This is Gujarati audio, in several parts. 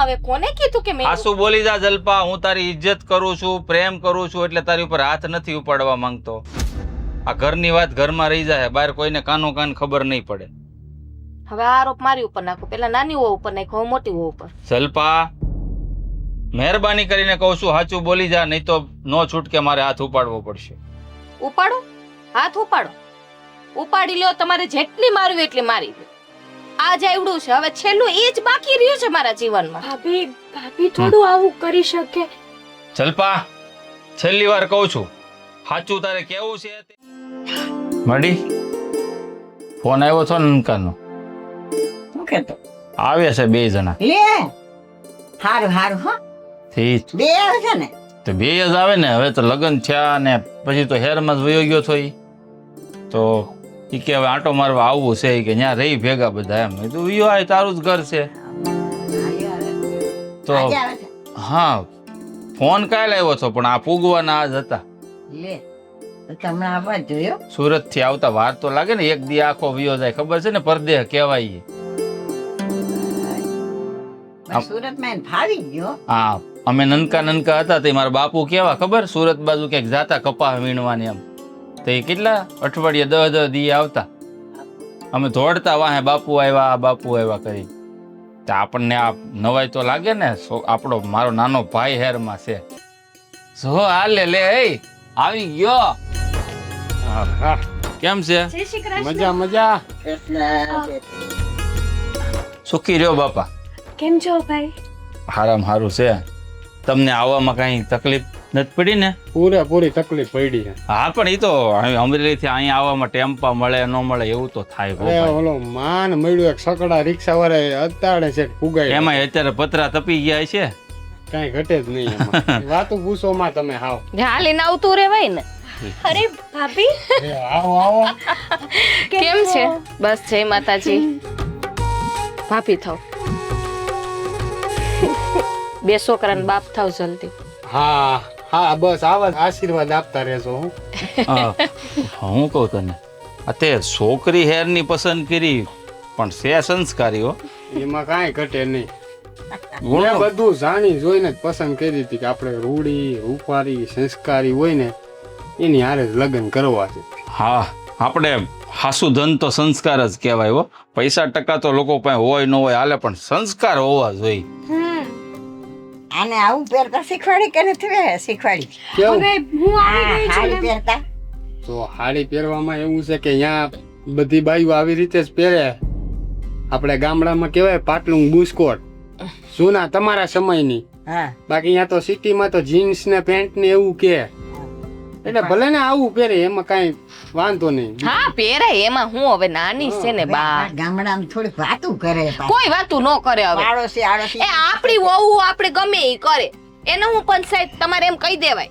હવે કોને કીધું કે મેં હાસુ બોલી જા જલપા, હું તારી ઇજ્જત કરું છું, પ્રેમ કરું છું, એટલે તારી ઉપર હાથ નથી ઉપાડવા માંગતો. આ ઘરની વાત ઘરમાં રહી જાય, બહાર કોઈને કાનો કાન ખબર નહીં પડે. હવે આ આરોપ મારી ઉપર નાખો, પેલા નાની વહુ ઉપર નાખો, હવે મોટી વહુ ઉપર. જલપા, મહેરબાની કરીને કહું છું, સાચું બોલી જા, નહીં તો નો છૂટકે મારે હાથ ઉપાડવો પડશે. ઉપાડો, હાથ ઉપાડો, ઉપાડી લ્યો. તમારે જેટલી મારવી એટલી મારી લ્યો. આ જ આવડું છે, હવે છેલ્લું એ જ બાકી રહ્યું છે મારા જીવનમાં. ભાભી થોડું આવું કરી શકે? જલપા, છેલ્લી વાર કહું છું, સાચું તારે કેવું છે તે મળી. ફોન આવ્યો છો ને નનકાનો? શું કેતો? આવે છે 2 જણા. લે હારું હારું હો, ઠીક બે આવે છે ને? તો 2 જ આવે ને. હવે તો લગ્ન થયા ને પછી તો હેરમાં જ વયો ગયો છો ઈ. તો ઈ કે હવે આંટો મારવા આવવું છે કે ત્યાં રહી ભેગા બધા. એમ મેં કીધું વિયો આય, તારું જ ઘર છે. તો આજે આવે છે? હા, ફોન કાલે આવ્યો છો પણ આ પૂગવાના આજ હતા. લે તો તમને આવવા જ જોયો. સુરત થી આવતા વાર તો લાગે ને, 1 દી આખો વિયો જાય. ખબર છે ને, પરદેહ કહેવાય. સુરત માં ફાવી ગયો. હા, અમે નનકા હતા તે મારા બાપુ કેવા ખબર, સુરત બાજુ ક્યાંક જાતા કપા વીણવાની. એમ તો એ કેટલા અઠવાડિયે 10 દી આવતા. અમે દોડતા વાહે બાપુ આવ્યા કરી. તો આપણને આ નવાઈ તો લાગે ને. આપણો મારો નાનો ભાઈ હેરમાં છે. જો હાલે લે, એ આવી ગયો. કેમ છે? મજા મજા. સુખી રહ્યો બાપા. કેમ છો ભાઈ? હારામ હારું છે. તમને આવવામાં કઈ તકલીફ નથી પડી ને? પૂરેપૂરી તકલીફ પડી છે. હા, પણ ઈ તો અમરેલી થી અહીંયા આવવામાં ટેમ્પા મળે ન મળે એવું તો થાય. અરે ઓલો માન મળ્યું એક સકડા રિક્ષા વાળા અત્યારે છે ફુગાઈ. એમાં અત્યારે પતરા તપી ગયા છે. કઈ ઘટે જ નહીં એમાં. વાતું પૂછો માં તમે હાવ. હાલીને આવતું રેવાય ને. અરે ભાભી આવો આવો. કેમ છે? બસ જય માતાજી. ભાભી થાવ. 2 છોકરાને બાપ થાવ જલ્દી. હા હા, બસ આવા જ આશીર્વાદ આપતા રહેજો. હું કહું તને, તે છોકરી હેરની પસંદ કરી પણ છે સંસ્કારી હો. એમાં કાંઈ ઘટે નહીં. ગુણો મેં બધું જાણી જોઈને જ પસંદ કરી હતી કે આપણે રૂડી રૂપારી સંસ્કારી હોય ને એની હારે જ લગ્ન કરવા છે. હા, આપણે હાસુ ધન તો સંસ્કાર જ કહેવાય હો. પૈસા ટકા તો લોકો પાસે હોય ન હોય હાલે, પણ સંસ્કાર હોવા જોઈએ. આને આવું પહેરતા શીખવાડી કે નથી શીખવાડી? કેવું? હવે હું આવી ગઈ હાડી છું ને. પહેરતા તો હાડી પહેરવામાં એવું છે કે અહીંયા બધી બાઈઓ આવી રીતે જ પહેરે. આપણે ગામડામાં કહેવાય પાટલું બુસ્કોટ, જૂના તમારા સમયની. હા, બાકી અહીંયા તો સિટીમાં તો જીન્સ ને પેન્ટ ને એવું કે. એટલે ભલે ને આવું પહેરે એમાં કાંઈ વાંધો નહીં. હા, પહેરાય એમાં હું હવે નાની છે ને બા. ગામડામાં થોડીક વાતું કરે. કોઈ વાતું ન કરે હવે. આડોશી આડોશી એ આપણી વહુ આપણે ગમે એ કરે, એને હું પંચાયત તમારે એમ કહી દેવાય.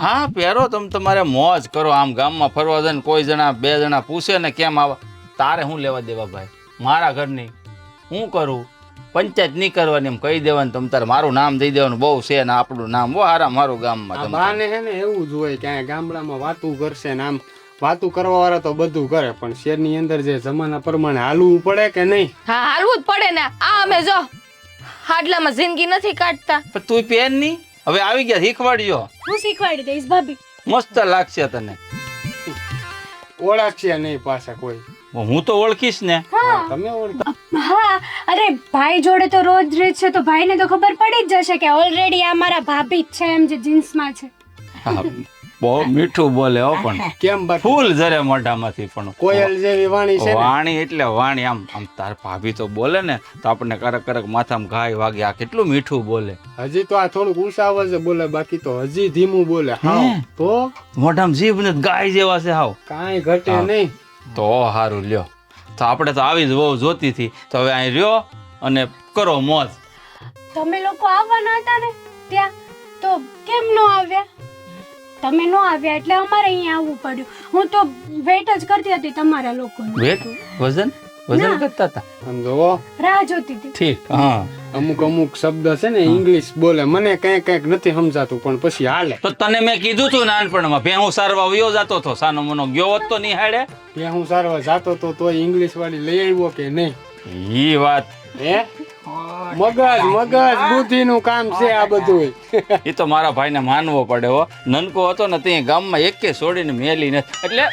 હા, પહેરો તમે, તમારે મોજ કરો. આમ ગામમાં ફરવા જાય ને કોઈ જણા 2 જણા પૂછે ને કેમ આવા, તારે શું લેવા દેવા ભાઈ? મારા ઘરની હું કરું, પંચાયત નહીં કરવાની એમ કહી દેવાનું. તમે તારે મારું નામ દઈ દેવાનું, બહુ છે ને આપણું નામ બહુ હારા મારું ગામમાં. બાને હે ને એવું જ હોય કે અહીંયા ગામડામાં વાતું કરશે ને આમ વાતું કરવા વાળા તો બધું કરે, પણ શહેરની અંદર જે જમાના પ્રમાણે હાલવું પડે કે નહીં? હા, હાલવું જ પડે ને. આ અમે જો હાડલામાં જિંદગી નથી કાઢતા. પણ તું પહેર નહીં, હવે આવી ગયા શીખવાડજો. હું શીખવાડી દઈશ ભાભી. મસ્ત લાગશે તને. ઓળખશે નહીં પાછા કોઈ. હું તો ઓળખીશ ને. તમે ઓળખો? હા, અરે ભાઈ જોડે તો રોજ રહે છે તો ભાઈને તો ખબર પડી જ જશે કે ઓલરેડી આ મારા ભાભી જ છે એમ, જે જીન્સમાં છે. હા, બહુ મીઠું બોલે હો, પણ કેમ બાકી ફૂલ જરે મોઢામાંથી. પણ કોયલ જેવી વાણી છે ને. વાણી એટલે વાણી. આમ આમ તાર ભાભી તો બોલે ને તો આપણને કરક કરક માથામાં ઘાય વાગે. આ કેટલું મીઠું બોલે. હજી તો આ થોડુંક ઊંચા અવાજે બોલે, બાકી તો હજી ધીમું બોલે. હા, તો મોઢામાં જીભ ને ગાય જેવા છે હાવ. કાંઈ ઘટે નહીં. તો હારું લ્યો. તો આપણે તો આવી જ બહુ જોતી હતી. તો હવે અહીં રહ્યો અને કરો મોજ. તમે લોકો આવવાના હતા ને ત્યાં, તો કેમ ન આવ્યા? તમે ન આવ્યા એટલે અમારે અહીંયા આવવું પડ્યું. હું તો વેટ જ કરતી હતી તમારા લોકોની. વેટ વજન કરતા હતા. સમજો રાહ જોતી હતી. ઠીક. હા, અમુક અમુક શબ્દ છે ને ઇંગ્લિશ બોલે, મને કઈક કઈક નથી સમજાતું, પણ પછી હાલે. તો તને મેં કીધું તું નાનપણમાં ભેહું સારવા વયો જતો હતો, સાનો મનો ગયો હોત તો નહીં હાડે. કે હું સારવા જાતો તો તોય ઇંગ્લિશ વાળી લઈ આવ્યો કે નહીં? ઈ વાત હે મગજ બુદ્ધિનું કામ છે આ બધું. એ તો મારા ભાઈને માનવો પડે હો. નનકો હતો ને તે ગામમાં એકે છોડીને મેલી નથી એટલે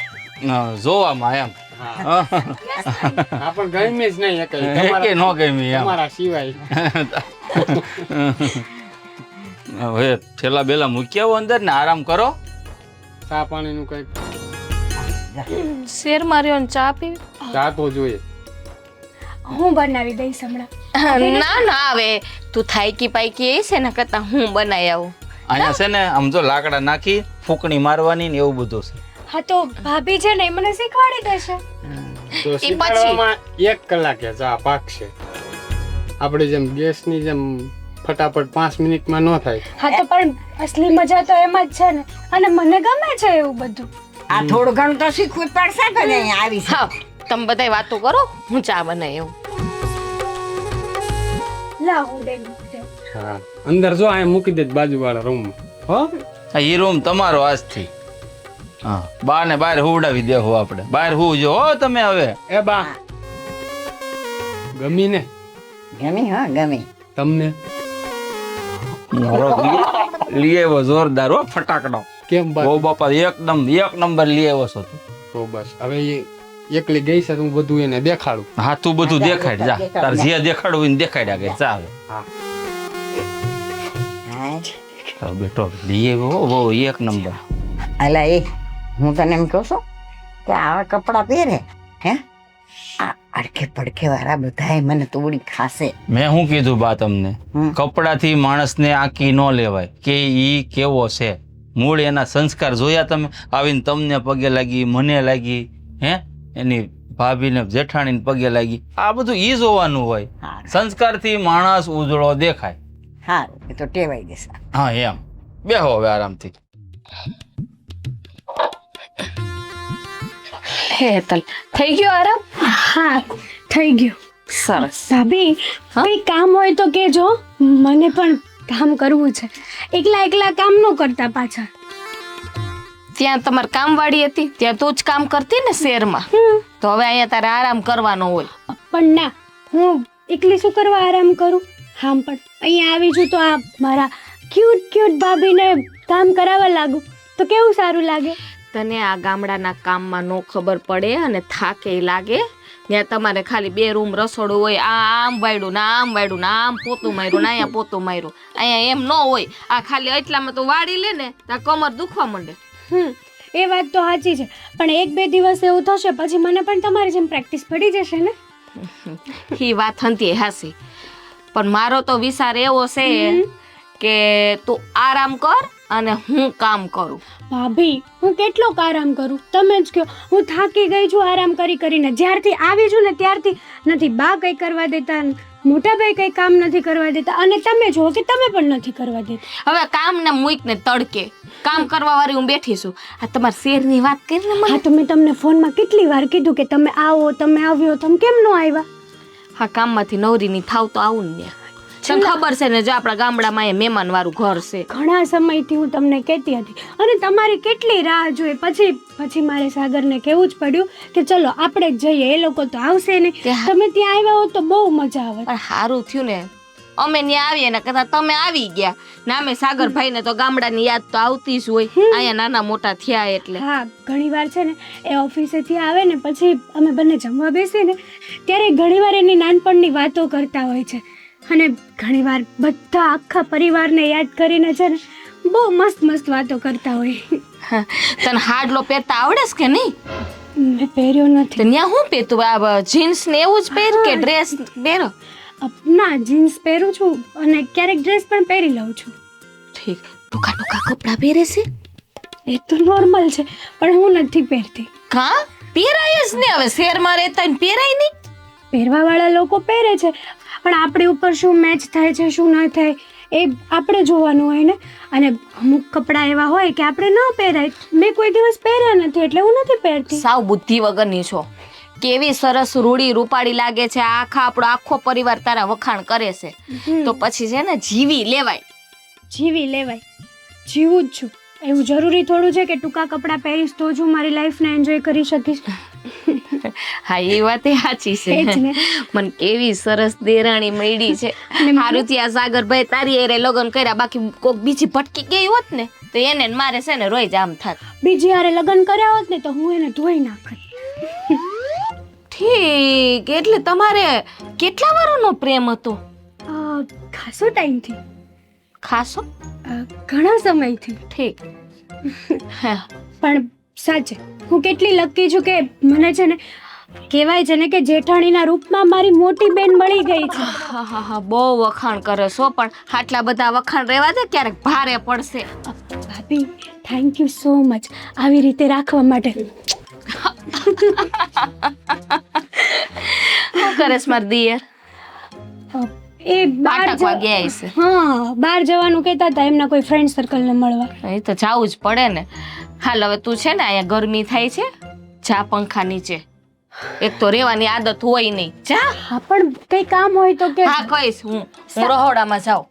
જોવામાં એમ આપણ ગમી જ નહીં એકે ન ગમી એમ તમારા સિવાય. હવે ઠેલા બેલા મૂકી આવો અંદર ને આરામ કરો. ચા પાણીનું કઈક શેર માર્યો ને ચા પીવી ચા તો જોઈએ. હું બનાવી દઈશ હમણાં. ના ના હવે તું થાયકી પાયકી એ છે ને કરતા હું બનાવી આવું. અહીંયા છે ને આમ જો લાકડા નાખી ફૂંકણી મારવાની ને એવું બધું છે. હા તો ભાભી છે ને એ મને શીખવાડી દેશે. તો શીખવાડવામાં 1 કલાકે ચા પાકશે. આપણે જેમ ગેસની જેમ ફટાફટ 5 મિનિટમાં ન થાય. હા તો પણ અસલી મજા તો એમાં જ છે ને, અને મને ગમે છે એવું બધું. આ થોડું ઘણું તો શીખવું જ પડશે કે નહીં આવી છે. હા તમે બધાય વાતો કરો, હું ચા બનાવી આવું. લાવ હું દઈ દઉં. હા અંદર જો આ મૂકી દે બાજુવાળા રૂમમાં. હો એ રૂમ તમારો આજથી. હા બા ને બહાર હુવડાવી દેવો આપણે. બહાર હુવજો હો તમે હવે. એ બા ગમી ને ગમી? હા ગમી. તમને મારો લઈ આવ્યો જોરદાર હો ફટાકડો. કેમ બા? બહુ બાપા એકદમ 1 નંબર લઈ આવ્યો છો તું. તો બસ હવે એ એકલી ગઈ છે તો હું બધું એને દેખાડું. હા તું બધું દેખાડ જા. તાર જે દેખાડવું એને દેખાડ્યા કે ચાલે. હા હા બેટો લઈ આવ્યો બહુ 1 નંબર. અલા એ હું તને એમ કહું છું કે આવા કપડાં પહેરે હે આ અડકે પડકે વાળા બધાય મને તોડી ખાશે. મેં શું કીધું બા તમને? કપડાથી માણસને આંકી ન લેવાય કે ઈ કેવો છે. મૂળ એના સંસ્કાર જોયા તમે? આવીને તમને પગે લાગી, મને લાગી, હે એની ભાભીને જેઠાણીને પગે લાગી. આ બધું ઈ જોવાનું હોય. સંસ્કારથી માણસ ઉજળો દેખાય. હારું એ તો ટેવાઈ જશે. હા એમ બેહો હવે આરામથી. હે તલ થઈ ગયો આરામ? હા થઈ ગયું. સરસ. ભાભી કઈ કામ હોય તો કેજો, મને પણ કામ કરવું છે. એકલા કામ ન કરતા પાછા. ત્યાં તમારે કામવાળી હતી ત્યાં તું જ કામ કરતી ને શહેરમાં, તો હવે અહીંયા તારે આરામ કરવાનો હોય. પણ ના, હું એકલી શું કરવા આરામ કરું? હા પણ અહીંયા આવી છું તો આ મારા ક્યુટ ભાભીને કામ કરાવવા લાગુ તો કેવું સારું લાગે. તને આ ગામડાના કામમાં નો ખબર પડે અને થાકે લાગે. ત્યાં તમારે ખાલી 2 રૂમ રસોડું હોય, આ આમ વાયડું ને આમ વાયડું ને આમ પોતું માર્યું ને અહીંયા પોતું માર્યું. અહીંયા એમ ન હોય. આ ખાલી એટલામાં તો વાળી લે ને તો કમર દુખવા માંડે. એ વાત તો સાચી છે, પણ 1-2 દિવસ એવું થશે પછી મને પણ તમારી જેમ પ્રેક્ટિસ પડી જશે ને. એ વાત હતી હાસી, પણ મારો તો વિચાર એવો છે કે તું આરામ કર અને હું કામ કરું. ભાભી હું કેટલો આરામ કરું તમે જ કહો. હું થાકી ગઈ છું આરામ કરીને. જ્યારથી આવી છું ને ત્યારથી નથી બા કંઈ કરવા દેતા, મોટા ભાઈ કંઈ કામ નથી કરવા દેતા, અને તમે જુઓ કે તમે પણ નથી કરવા દેતા. હવે કામ ને મૂક ને તડકે કામ કરવા વાળી હું બેઠી છું. આ તમારા શેરની વાત કરીને મને. હા તો મેં તમને ફોનમાં કેટલી વાર કીધું કે તમે આવો, તમે આવ્યો, તમે કેમ ન આવ્યા? હા કામમાંથી નવરીની થાવ તો આવું ને. તને ખબર છે ને જો આપણા ગામડામાં એ મહેમાન વાળું ઘર છે. ઘણા સમયથી હું તમને કહેતી હતી અને તમારી કેટલી રાહ જોઈ. પછી મારે સાગરને કહેવું જ પડ્યું કે ચલો આપણે જ જઈએ, એ લોકો તો આવશે ને. તમે ત્યાં આવ્યા હો તો બહુ મજા આવે. પણ સારું થયું ને અમે ત્યાં આવીએ ને કદાચ તમે આવી ગયા ને. અમે સાગરભાઈ ને તો ગામડાની યાદ તો આવતી જ હોય, અહીંયા નાના મોટા થયા એટલે. હા ઘણી વાર છે ને એ ઓફિસેથી આવે ને પછી અમે બંને જમવા બેસીએ ને ત્યારે ઘણીવાર એની નાનપણની વાતો કરતા હોય છે, અને ઘણીવાર બધા આખા પરિવારને યાદ કરીને છે ને બહુ મસ્ત વાતો કરતા હોય. તને હાડલો પહેરતા આવડે છે કે નહીં? મેં પહેર્યો નથી. તો ત્યાં શું પહેરતું? આ જીન્સ ને એવું જ પહેર કે ડ્રેસ પહેરો? ના જીન્સ પહેરું છું અને ક્યારેક ડ્રેસ પણ પહેરી લઉં છું. ઠીક. ટૂંકા કપડાં પહેરે છે? એ તો નોર્મલ છે પણ હું નથી પહેરતી. હા પહેરાય જ ને. હવે શહેરમાં રહેતા ને પહેરાય નહીં. પહેરવાવાળા લોકો પહેરે છે પણ આપણી ઉપર શું મેચ થાય છે શું ન થાય એ આપણે જોવાનું હોય ને. અને અમુક કપડાં એવા હોય કે આપણે ન પહેરાય. મેં કોઈ દિવસ પહેર્યા નથી એટલે હું નથી પહેરતી. સાવ બુદ્ધિ વગરની છો. કેવી સરસ રૂડી રૂપાળી લાગે છે. આપણો આખો પરિવાર તારા વખાણ કરે છે તો પછી છે ને જીવી લેવાય. જીવું જ છું. એવું જરૂરી થોડું છે કે ટૂંકા કપડાં પહેરીશ તો જ હું મારી લાઈફને એન્જોય કરી શકીશ. હા એ વાત સાચી એ જ છે ને. મને કેવી સરસ દેરાણી મળી છે મારું ત્યાં સાગરભાઈ તારી હારે લગ્ન કર્યા બાકી કોક બીજી ભટકી ગઈ હોત ને તો એને ને મારે છે ને રોજ આમ થાત બીજી હારે લગ્ન કર્યા હોત ને તો હું એને ધોઈ નાખત. ઠીક એટલે તમારે કેટલા વર્ષનો પ્રેમ હતો ખાસો ટાઈમથી, ખાસો ઘણા સમયથી. ઠીક હા પણ સાચે હું કેટલી લકી છું કે મને છે ને કહેવાય છે ને કે જેઠાણીના રૂપમાં મારી મોટી બેન મળી ગઈ છે. હા હા હા બહુ વખાણ કરે છો પણ આટલા બધા વખાણ રહેવા દે ક્યારેક ભારે પડશે. ભાભી થેન્ક યુ સો મચ આવી રીતે રાખવા માટે. શું કરેશ મારા દિયર? એ બહાર પાટકવા ગયા હશે. હા બહાર જવાનું કહેતા હતા એમના કોઈ ફ્રેન્ડ સર્કલને મળવા. એ તો જાવું જ પડે ને. હાલ હવે તું છે ને અહીંયા ગરમી થાય છે જા પંખા નીચે એક તો રહેવાની આદત હોય નહીં જા. હા પણ કઈ કામ હોય તો કે. હા કહીશ હું રહોડામાં જાઉં.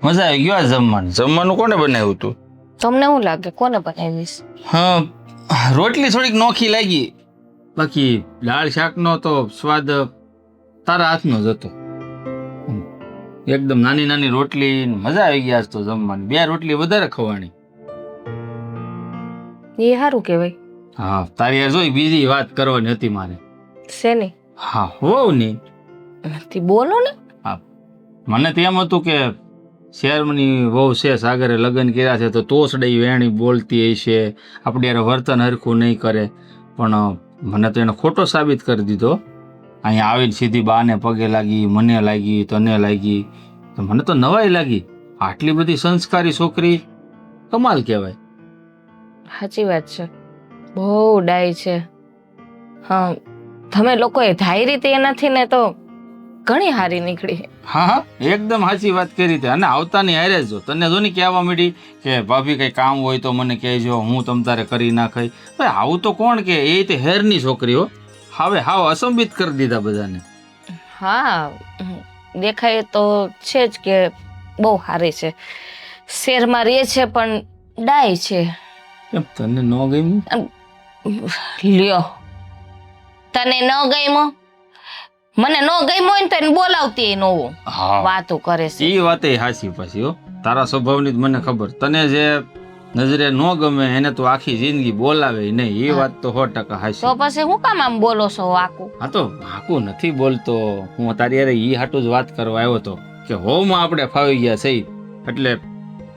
મજા આવી ગયો આ જમવાનું. જમવાનું કોને બનાવ્યું તું? તમને શું લાગે કોને બનાવીશ? હા, રોટલી થોડીક નોખી લાગી, બાકી દાળ શાકનો તો સ્વાદ તારા હાથનો જ હતો. એકદમ નાની નાની રોટલી, મજા આવી ગઈ આજ તો જમવાની. 2 રોટલી વધારે ખવાણી. એ સારું કહેવાય. હા, તારી યાર જોઈ બીજી વાત કરવાની હતી મારે. શેની? હા, હોવ નહીં. તે બોલો ને. હા, મને તો એમ હતું કે શહેરની વહુ છે, સાગરે લગ્ન કર્યા છે તો તોસડઈ વેણી બોલતી હશે, આપણે યાર વર્તન હરખું નહીં કરે, પણ મને તો એને ખોટો સાબિત કરી દીધો. અહીંયા આવીને સીધી બાને પગે લાગી, મને લાગી, તને લાગી, તો મને તો નવાઈ લાગી. આટલી બધી સંસ્કારી છોકરી કમાલ કહેવાય. સાચી વાત છે, બહુ ડાય છે. હા તમે લોકોએ ધારી રીતે એનાથી ને તો ઘણી હારી નીકળી. હા હા, એકદમ સાચી વાત કરી હતી. અને આવતાની હારે જ જો તને જો ને કહેવા માંડી કે ભાભી કંઈ કામ હોય તો મને કહેજો, હું તમ તારે કરી નાખાય. ભાઈ આવું તો કોણ કે? એ તે હેરની છોકરી હો. હવે હાવ અસંબિત કરી દીધા બધાને. હા દેખાય તો છે જ કે બહુ સારી છે, શહેરમાં રહે છે પણ ડાય છે. એમ તને ન ગમ્યું? લ્યો તને ન ગમ્યું? મને ન ગમ્યું હોય ને તો એને બોલાવતી ન હોઉં. હા, વાતો કરે છે. એ વાત એ હાચી પાછી હો. તારા સ્વભાવની જ મને ખબર. તને જે નજરે ન ગમે એને તો આખી જિંદગી બોલાવે નહીં. એ વાત તો 100% હાચી. તો પછી હું કામ આમ બોલો છો વાકું? હા તો હાકું નથી બોલતો હું. તારી યારે ઈ હાટું જ વાત કરવા આવ્યો હતો કે હોવમાં આપણે ફાવી ગયા છે, એટલે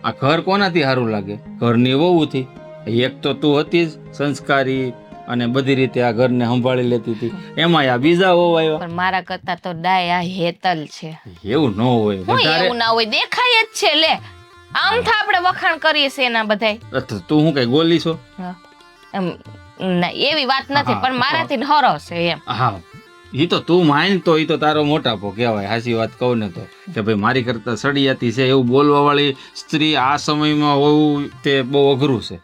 આ ઘર કોનાથી સારું લાગે? ઘરની વહુથી. એક તો તું હતી જ સંસ્કારી અને બધી રીતે આ ઘરને સંભાળી લેતી હતી, એમાં આ બીજા વહુ આવ્યા. પણ મારા કરતા તો ડાય આ હેતલ છે. એવું ન હોય. હું વધારે એવું ના હોય, દેખાય જ છે. લે આમ થા આપણે વખાણ કરીએ છે એના બધાય. તું હું કઈ ગોલી છો? એમ ના એવી વાત નથી, હા, પણ મારાથી હરો છે એમ. હા, ઈ તો તું માન તો ઈ તો તારો મોટાપો કહેવાય. સાચી વાત કહું ને તો કે ભાઈ મારી કરતા સડિયાતી છે એવું બોલવા વાળી સ્ત્રી આ સમયમાં હોવું તે બહુ અઘરું છે.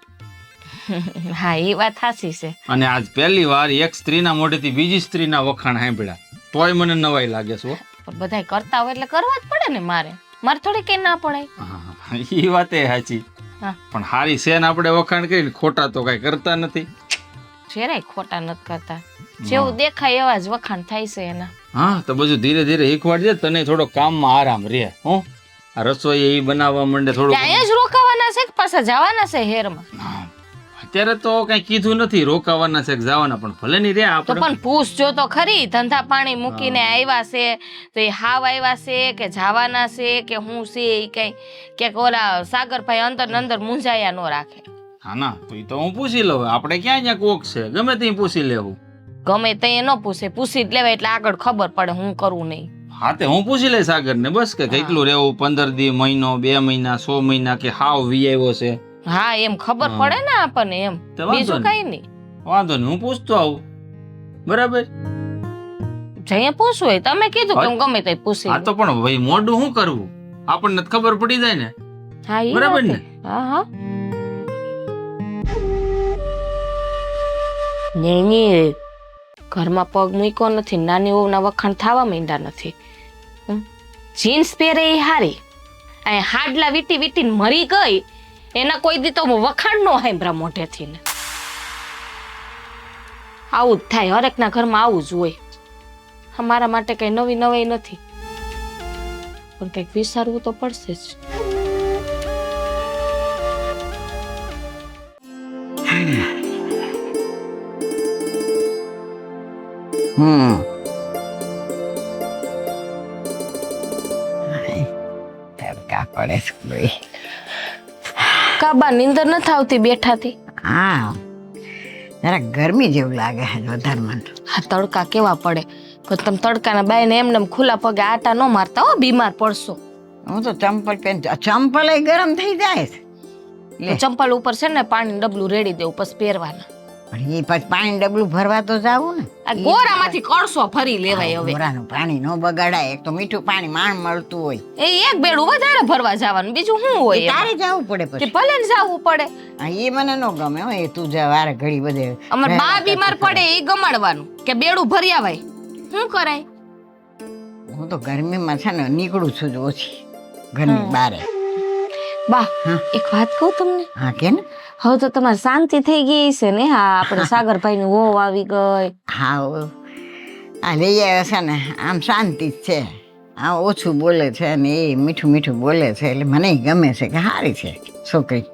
હા એ વાત સાચી છે. અને આજ પહેલી વાર એક સ્ત્રીના મોઢેથી બીજી સ્ત્રીના વખાણ સાંભળ્યા તોય મને નવાઈ લાગે છે. પણ બધાય કરતા હોય એટલે કરવા જ પડે ને. મારે થોડી કઈ ના પડાય. હા, ઈ વાત એ સાચી. હા. પણ હારી સેન આપણે વખાણ કરીને ખોટા તો કઈ કરતા નથી. જરાય ખોટા નથી કરતા. જેવું દેખાય એવા જ વખાણ થાય છે એના. હા તો બધું ધીરે ધીરે શીખવાડજે. તને થોડો કામમાં આરામ રહે. હું આ રસોઈ એ બનાવવા માંડે થોડું. ત્યાં જ રોકાવાના છે કે પાછા જવાના છે હેરમાં? અત્યારે તો કઈ કીધું નથી રોકાવાના છે કે જવાના, પણ ભલે નહીં રે તો આપણે. પણ પૂછજો તો ખરી. ધંધા પાણી મૂકીને આવ્યા છે તો એ હાવ આવ્યા છે કે જવાના છે કે હું છે એ કઈ કે ઓલા સાગરભાઈ અંદર ને અંદર મૂંઝાયા ન રાખે. હા ના તો ઈ તો હું પૂછી લઉં. આપણે ક્યાં ક્યાં કોક છે ગમે તે પૂછી લેવું. ગમે તે ન પૂછે, પૂછી જ લેવાય એટલે આગળ ખબર પડે હું કરવું નહીં. હા તે હું પૂછી લઈશ સાગર ને બસ કે કેટલું રહેવું, 15 દી, મહિનો, 2 મહિના, 100 મહિના કે હાવ વી આવ્યો છે. હા એમ ખબર પડે ને આપણને એમ, તો વાંધો બીજું કઈ નહીં. વાંધો નહીં, હું પૂછતો આવું. બરાબર. જઈએ પૂછવું હોય તમે કીધું કે હું ગમે તે પૂછી હા તો પણ ભાઈ મોઢું શું કરવું? આપણને તો ખબર પડી જાય ને. હા ઈ બરાબર વાત ને? હે. હા નહીં ઘરમાં પગ મૂક્યો નથી, નાની વહુના વખાણ થવા માંડ્યા નથી. જીન્સ પહેરે એ હારી આ હાડલા વીટી વીટીને મરી ગઈ એના કોઈ દી તો વખાણ નો સાંભળા મોઢેથી ને. આવું જ થાય, હરેકના ઘરમાં આવું જ હોય. અમારા માટે કઈ નવી નવાઈ નથી, પણ કંઈક વિચારવું તો પડશે જ. તડકા પડે છે કોઈ. કાબા નીંદર નથી આવતી બેઠાથી. હા, જરા ગરમી જેવું લાગે છે વધારે મને. આ તડકા કેવા પડે, પણ તમે તડકાના બાઈને એમને એમ ખુલ્લા પગે આટા ન મારતા હો, બીમાર પડશો. હું તો ચંપલ પહેર, ચંપલ ગરમ થઈ જાય છે. લે. ચંપલ ઉપર છે ને પાણી ડબલું રેડી દેવું, પછી પહેરવાના. પણ એ પછી પાણી ડબલું ભરવા તો જાવું ને. આ ગોરામાંથી કળસો ફરી લેવાય હવે. ગોરાનું પાણી ન બગાડાય. એક તો મીઠું પાણી માંડ મળતું હોય. એ એક બેડું વધારે ભરવા જવાનું, બીજું શું હોય એમાં? તારે જવું પડે તે પછી. ભલે ને જાવું પડે. હા, એ મને ન ગમે હો. એ તું જા વારે ઘડી બધે. અમાર બા બીમાર પડે એ ગમાડવાનું કે બેડું ભરી આવાય. શું કરાય? હું તો ગરમીમાં છે ને નીકળું છું જ ઓછી ઘરની બારે. બા હા. એક વાત કહું તમને, હા કે ને. હવે તો તમારે શાંતિ થઈ ગઈ છે ને? હા, આપણે સાગરભાઈ ની વહુ આવી ગઈ. હા આ લઈ આવ્યા છે ને, આમ શાંતિ જ છે. આ ઓછું બોલે છે ને એ મીઠું મીઠું બોલે છે, એટલે મને ગમે છે કે સારી છે છોકરી.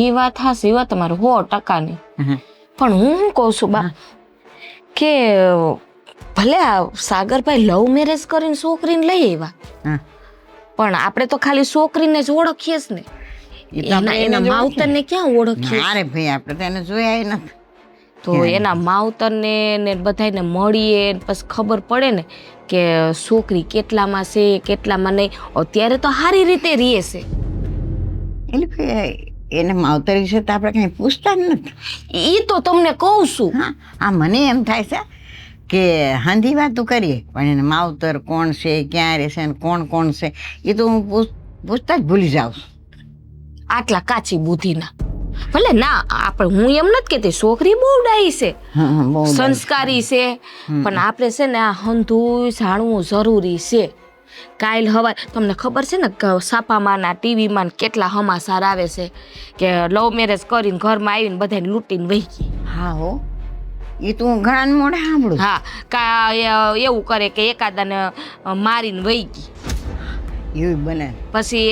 એ વાત હાસી વાત તમારે 100%ની. હમ. પણ હું શું કહું છું બા, કે ભલે આ સાગરભાઈ લવ મેરેજ કરીને છોકરીને લઈ આવ્યા, હા. પણ આપણે તો ખાલી છોકરીને જ ઓળખીએ જ ને. એ તો આપણે એના એને જ માવતરને ક્યાં ઓળખીએ? ના રે ભાઈ, આપણે તો એને જોયા નથી. તો એના માવતરને ને બધાને મળીએ ને પછી ખબર પડે ને કે છોકરી કેટલામાં છે કેટલામાં નહીં. અત્યારે તો સારી રીતે રહે છે. એટલે ભાઈ એને માવતર વિશે તો આપણે કઈ પૂછતા જ નથી. એ તો તમને કહું છું. હા, આ મને એમ થાય છે કે હાંધી વાતો કરીએ, પણ એને માવતર કોણ છે, ક્યાં રહેશે ને કોણ કોણ છે એ તો હું પૂછતા જ ભૂલી જાઉં છું. આટલા કાચી બુદ્ધિના ભલે ના આપણે, હું એમ નથી કહેતી છોકરી બહુ ડાઈ છે, હા, બહુ સંસ્કારી છે, પણ આપણે છે ને આ હંધુય જાણવું જરૂરી છે. કાલ હવાર તમને ખબર છે ને છાપામાં ટીવીમાં કેટલા સમાચાર આવે છે કે લવ મેરેજ કરીને ઘરમાં આવીને બધાને લૂંટીને વહી ગઈ. હા હો, એ તો હું ઘણા મોઢે સાંભળું. હા, એવું કરે કે એકાદાને મારીને વહી ગઈ. એવું બને. પછી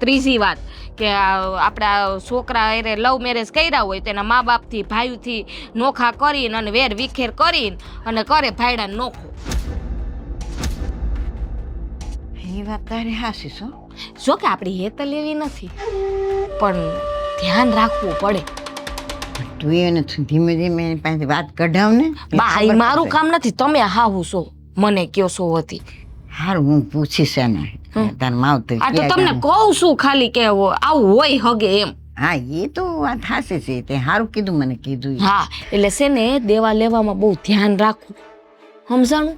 ત્રીજી વાત કે આપણા છોકરા એને લવ મેરેજ કર્યા હોય તો એના મા બાપથી ભાઈથી નોખા કરીને અને વેર વિખેર કરીને અને કરે ભાઈડાને નોખો. એ વાત તારી હાસી છો. જો કે આપણી હેત લેવી નથી, પણ ધ્યાન રાખવું પડે. તું એને ધીમે ધીમે એની પાસે વાત કઢાવ ને. બા એ મારું કામ નથી, તમે હાવું છો મને કયો છો હતી. હારું, હું પૂછીશ એને તાર માવતર. આ તો તમને કહું છું ખાલી કે આવું હોય હગે એમ. હા, એ તો વાત હાસી છે. તે હારું કીધું, મને કીધું. હા, એટલે છે ને દેવા લેવામાં બહુ ધ્યાન રાખવું, સમજાણું?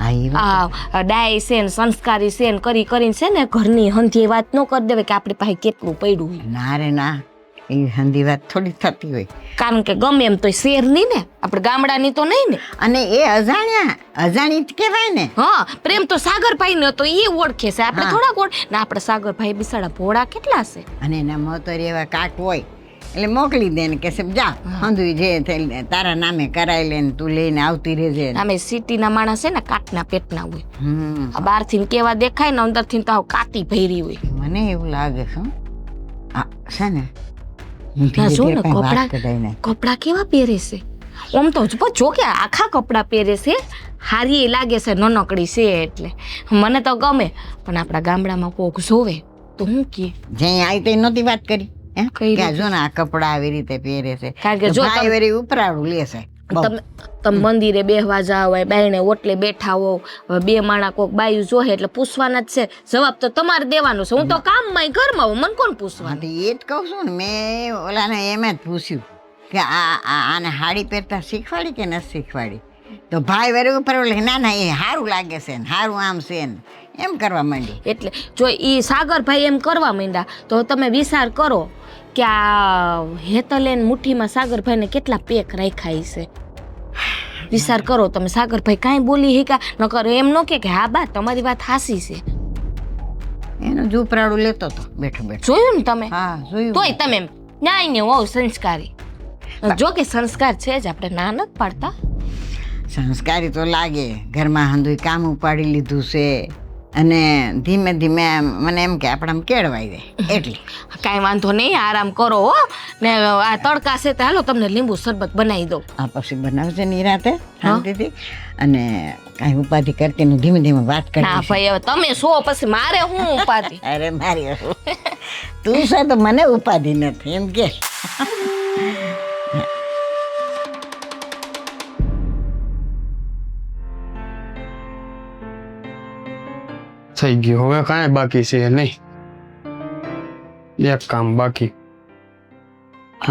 હા, એ વાત. આ ડાય છે ને સંસ્કારી છે ને કરી કરીને છે ને ઘરની હંધી વાત ન કરી દેવે કે આપણી પાસે કેટલું પડ્યું હોય. ના રે ના, એ હંધી વાત થોડી થતી હોય. કારણ કે ગમે એમ તો શેરની ને, આપણે ગામડાની તો નહીં ને. અને એ અજાણી જ કહેવાય ને. હા, પ્રેમ તો સાગરભાઈ ને તો એ ઓળખે છે, આપણે હા. થોડા ઓળખ ને. આપણે સાગરભાઈ બિસાડા ભોળા કેટલા છે. અને એના મોતર એવા કાટ હોય એટલે મોકલી દે ને કે જા હંધુય જે થઈ તારા નામે કરાવી લે ને તું લઈને આવતી રહેજે. અમે સિટીના માણસ છે ને કાટના પેટના હોય. હમ, આ બહારથી કેવા દેખાય ને અંદરથી તો કાતી ભરી હોય. મને એવું લાગે છે હો. આ છે ને હું ના, જો ને ધીરે ધીરે કાંઈ વાત કપડાં કઢાઈને. કપડાં કેવા પહેરે છે આમ તો જો કે આખા કપડાં પહેરે છે, હારી એ લાગે છે નનકડી છે એટલે મને તો ગમે. પણ આપણા ગામડામાં કોક જોવે તો હું કે જ્યાં આવી તે નહોતી વાત કરી હે? કઈ કે આ જો ને આ કપડા આવી રીતે પહેરે છે. કારણ કે તો જો ભાઈ વળી ઉપરાળું લેશે. બહુ. તમે મંદિરે બેહવા જાવ હોય, બાયણે ઓટલે બેઠા હો, બે માણા કોક બાયું જોહે એટલે પૂછવાના જ છે. જવાબ તો તમારે દેવાનો છે. હું તો કામમાં ઘરમાં હું, મને કોણ હા, પૂછવાનું? તો એ જ કહું છું ને. મેં ઓલાને એમ જ પૂછ્યું કે આને હાડી પહેરતા શીખવાડી કે નથી શીખવાડી? તો ભાઈ વળી ઉપર ઓલે ના ના એ સારું લાગે છે ને સારું આમ છે ને એમ કરવા માંડી. એટલે જો એ સાગરભાઈ એમ કરવા માંડ્યા તો તમે વિચાર કરો કે આ હેતલેન મુઠ્ઠીમાં સાગરભાઈને કેટલા પેક રાખ્યા છે. વિચાર કરો તમે. સાગરભાઈ કાંઈ બોલી હિકા નકર એમ ન કે હા બા તમારી વાત હાસી છે. એનું ઝૂપરાડું લેતો હતો બેઠો બેઠો. જોયું ને તમે? હા જોયું. તોય તમે ન્યાય ને હોવ સંસ્કારી. જો કે સંસ્કાર છે જ, આપણે ના નથી પાડતા. સંસ્કારી તો લાગે, ઘરમાં હંધુય કામ ઉપાડી લીધું છે અને ધીમે ધીમે મને એમ કે આપણે કેળવાઈ જાય એટલે. કાંઈ વાંધો નહીં, આરામ કરો હો. ને આ તડકા છે તો હાલો તમને લીંબુ શરબત બનાવી દઉં. આ પછી બનાવશે નિરાતે શાંતિથી અને કાંઈ ઉપાધિ કરતી ને ધીમે ધીમે વાત ના કરી. ભાઈ હવે તમે સો પછી મારે હું ઉપાધિ. અરે મારી તું છે તો મને ઉપાધિ નથી એમ કે. થઈ ગયું, હવે કાંઈ બાકી છે નહીં. એક કામ બાકી.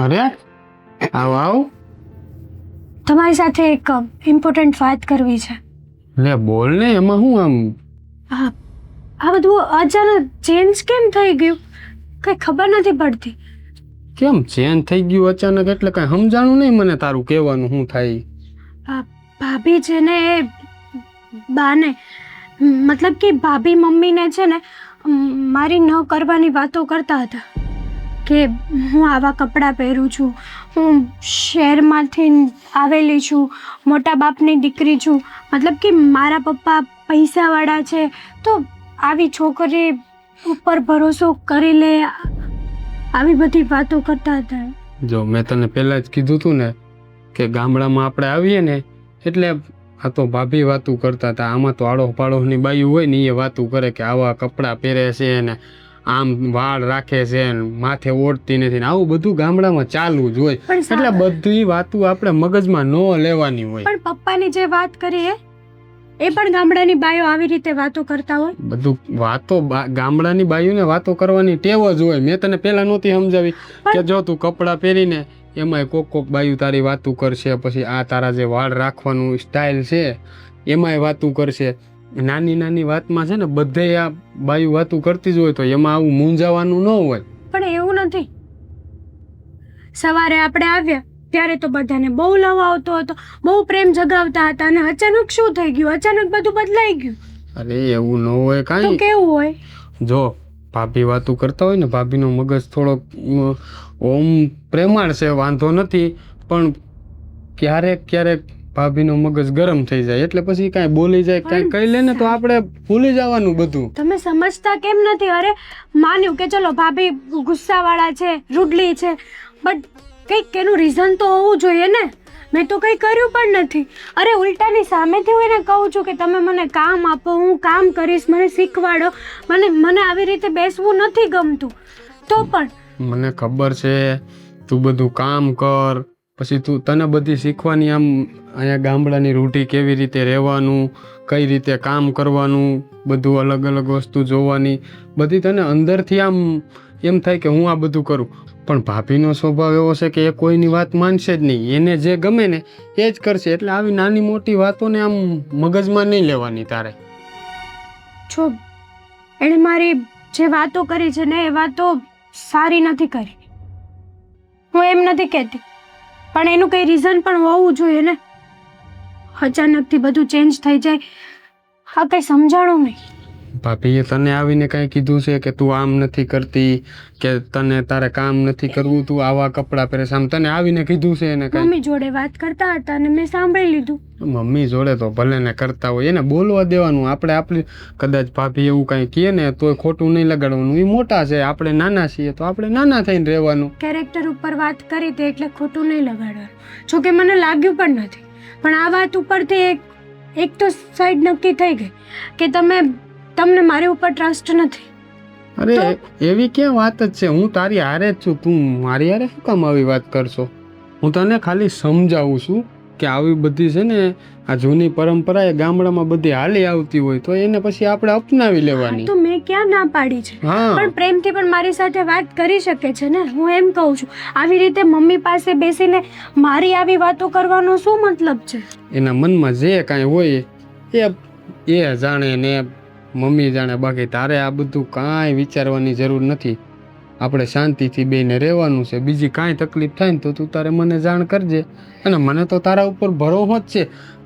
અરે આવ તમારી સાથે એક ઇમ્પોર્ટન્ટ વાત કરવી છે. લે બોલ ને, એમાં હું આમ આ બધું અચાનક ચેન્જ કેમ થઈ ગયું કઈ ખબર નથી પડતી. કેમ ચેન્જ થઈ ગયું અચાનક? એટલે કાંઈ સમજાણું નહીં મને તારું કહેવાનું શું થાય. આ ભાભી છે ને એ બાને મતલબ કે ભાભી મમ્મીને છે ને મારી ન કરવાની વાતો કરતા હતા કે હું આવા કપડાં પહેરું છું, હું શહેરમાંથી આવેલી છું, મોટા બાપની દીકરી છું, મતલબ કે મારા પપ્પા પૈસાવાળા છે તો આવી છોકરી ઉપર ભરોસો કરી લે, આવી બધી વાતો કરતા હતા. જો મેં તને પહેલાં જ કીધું હતું ને કે ગામડામાં આપણે આવીએ ને એટલે આ તો ભાભી વાતું કરતા હતા. આમાં તો આડો પાડોની બાયું હોય ને એ વાતું કરે કે આવા કપડાં પહેરે છે ને આમ વાળ રાખે છે ને માથે ઓઢતી નથી ને આવું બધું ગામડામાં ચાલવું જ હોય. એટલે બધી વાતું આપણે મગજમાં ન લેવાની હોય. પણ પપ્પાની જે વાત કરી એ પણ ગામડાની બાયો આવી રીતે વાતો કરતા હોય. બધું વાતો ગામડાની બાયુને વાતો કરવાની ટેવ જ હોય. મેં તને પહેલા નહોતી સમજાવી કે જો તું કપડાં પહેરીને એમાંય કોક બાયું તારી વાતું કરશે, પછી આ તારા જે વાળ રાખવાનું સ્ટાઇલ છે એમાંય વાતું કરશે. નાની નાની વાતમાં છે ને બધે આ બાયું વાતું કરતી જ હોય તો એમાં આવું મૂંઝાવાનું ન હોય. પણ એવું નથી. સવારે આપણે આવ્યા ત્યારે તો બધાને બહુ લવ આવતો હતો, બહુ પ્રેમ જગાવતા હતા અને અચાનક શું થઈ ગયું? અચાનક બધું બદલાઈ ગયું. અરે એવું ન હોય તો કાંઈ. કેવું હોય? જો ભાભી વાતું કરતા હોય ને, ભાભીનો મગજ થોડોક ઓમ પ્રેમાળ છે, વાંધો નથી, પણ ક્યારેક ક્યારેક ભાભીનો મગજ ગરમ થઈ જાય એટલે પછી કાંઈ બોલી જાય, કાંઈ કહી લે ને તો આપણે ભૂલી જવાનું બધું. તમે સમજતા કેમ નથી? અરે માન્યું કે ચલો ભાભી ગુસ્સાવાળા છે, રૂડલી છે, બટ કંઈક એનું રીઝન તો હોવું જોઈએ ને. મેં તો કંઈ કર્યું પણ નથી. અરે ઉલટાની સામેથી હું એને કહું છું કે તમે મને કામ આપો, હું કામ કરીશ, મને શીખવાડો. મને આવી રીતે બેસવું નથી ગમતું. તો પણ મને ખબર છે તું બધું કામ કર, પછી તને બધી શીખવાની આમ અહીંયા ગામડાની રૂઢી કેવી રીતે રહેવાનું, કઈ રીતે કામ કરવાનું, બધું અલગ અલગ વસ્તુ જોવાની, બધી તને અંદરથી આમ એમ થાય કે હું આ બધું કરું. પણ ભાભીનો સ્વભાવ એવો છે કે એ કોઈની વાત માનશે જ નહીં, એને જે ગમે ને એ જ કરશે. એટલે આવી નાની મોટી વાતોને આમ મગજમાં નહીં લેવાની તારે. જો એણે મારી જે વાતો કરી છે ને એ વાતો સારી નથી કરી, હું એમ નથી કહેતી, પણ એનું કંઈ રીઝન પણ હોવું જોઈએ ને. અચાનકથી બધું ચેન્જ થઈ જાય, આ કંઈ સમજાણું નહીં. ભાભીએ તને આવીને કાંઈ કીધું છે કે તું આમ નથી કરતી, કે તને તારે કામ નથી કરવું, તું આવા કપડાં પહેરે? આમ તને આવીને કીધું છે એને કાંઈ? મમ્મી જોડે વાત કરતા હતા અને મેં સાંભળી લીધું. મમ્મી જોડે તો ભલે ને કરતા હોય, એને બોલવા દેવાનું. આપણે આપણી કદાચ ભાભી એવું કાંઈ કહે ને તોય ખોટું નહીં લગાડવાનું. એ મોટા છે, આપણે નાના છીએ તો આપણે નાના થઈને રહેવાનું. કેરેક્ટર ઉપર વાત કરી તે એટલે ખોટું નહીં લગાડવાનું. જોકે મને લાગ્યું પણ નથી, પણ આ વાત ઉપરથી એક તો સાઈડ નક્કી થઈ ગઈ કે તમને મારી ઉપર ટ્રસ્ટ નથી. અરે એવી ક્યાં વાત જ છે? હું તારી હારે જ છું, તું મારી હારે શું કામ આવી વાત કરશો? હું તને ખાલી સમજાવું છું કે આવી બધી છે ને આ જૂની પરંપરા એ ગામડામાં બધી હાલી આવતી હોય તો એને પછી આપણે અપનાવી લેવાની. તો મેં ક્યાં ના પાડી છે? હા પણ પ્રેમથી પણ મારી સાથે વાત કરી શકે છે ને. હું એમ કહું છું, આવી રીતે મમ્મી પાસે બેસીને મારી આવી વાતો કરવાનો શું મતલબ છે? એના મનમાં જે કાંઈ હોય એ જાણે ને મમ્મી જાણે, બાકી તારે આ બધું કાંઈ વિચારવાની જરૂર નથી. આપણે શાંતિથી બેને રહેવાનું છે. બીજી કાંઈ તકલીફ થાય ને તો તું તારે મને જાણ કરજે. અને મને તો તારા ઉપર ભરોસો જ છે.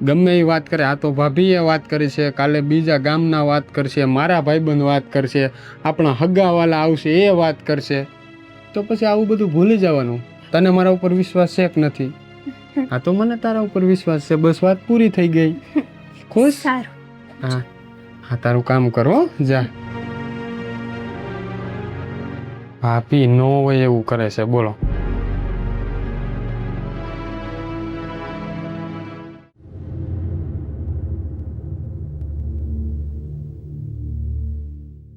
ગમે એ વાત કરે, આ તો ભાભીએ વાત કરી છે, કાલે બીજા ગામના વાત કરશે, મારા ભાઈબંધ વાત કરશે, આપણા હગાવાલા આવશે એ વાત કરશે. તો પછી આવું બધું ભૂલી જવાનું. તને મારા ઉપર વિશ્વાસ છે કે નથી? હા તો મને તારા ઉપર વિશ્વાસ છે. બસ વાત પૂરી થઈ ગઈ. ખુશ? સારું. હા હા, તારું કામ કરો જા. ભાભી નો હોય એવું કરે છે, બોલો.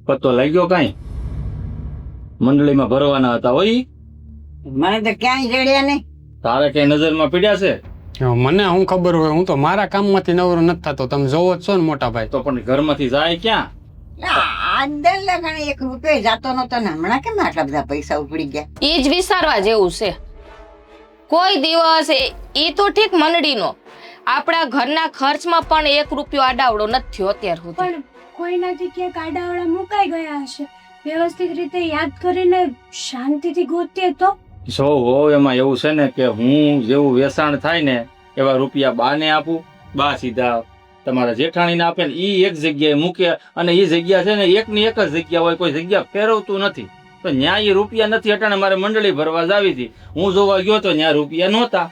પત્તો લાગ્યો કાંઈ? મંડળીમાં ભરવાના હતા હોય? મને તો ક્યાંય જડ્યા નહીં. તારે કઈ નજરમાં પીડ્યા છે? હવે મને શું ખબર હોય, હું તો મારા કામમાંથી નવરો નથી થતો. તમે જોવો જ છો ને મોટા ભાઈ. તો પણ ઘરમાંથી જાય ક્યાં? આ દર લગન 1 રૂપિયો જાતો નતો ને હમણાં કેમ આટલા બધા પૈસા ઉપડી ગયા? એ જ વિચારવા જેવું છે. કોઈ દિવસ એ તો ઠીક મંડળીનો, આપણા ઘરના ખર્ચમાં પણ 1 રૂપિયો આડાવડો નથી થયો અત્યાર સુધી. પણ કોઈનાથી ક્યાંક આડાવડા મુકાઈ ગયા હશે. વ્યવસ્થિત રીતે યાદ કરીને શાંતિથી ગોતીએ તો. જો હો એમાં એવું છે ને કે હું જેવું વેચાણ થાય ને એવા રૂપિયા બાને આપું, બા સીધા તમારા જેઠાણીને આપે ને ઈ એક જગ્યાએ મૂકે, અને એ જગ્યા છે ને એકની એક જ જગ્યા હોય, કોઈ જગ્યા ફેરવતું નથી. તો ન્યા એ રૂપિયા નથી હટાણે મારે મંડળી ભરવા જાવી હતી. હું જોવા ગયો તો ન્યા રૂપિયા નહોતા.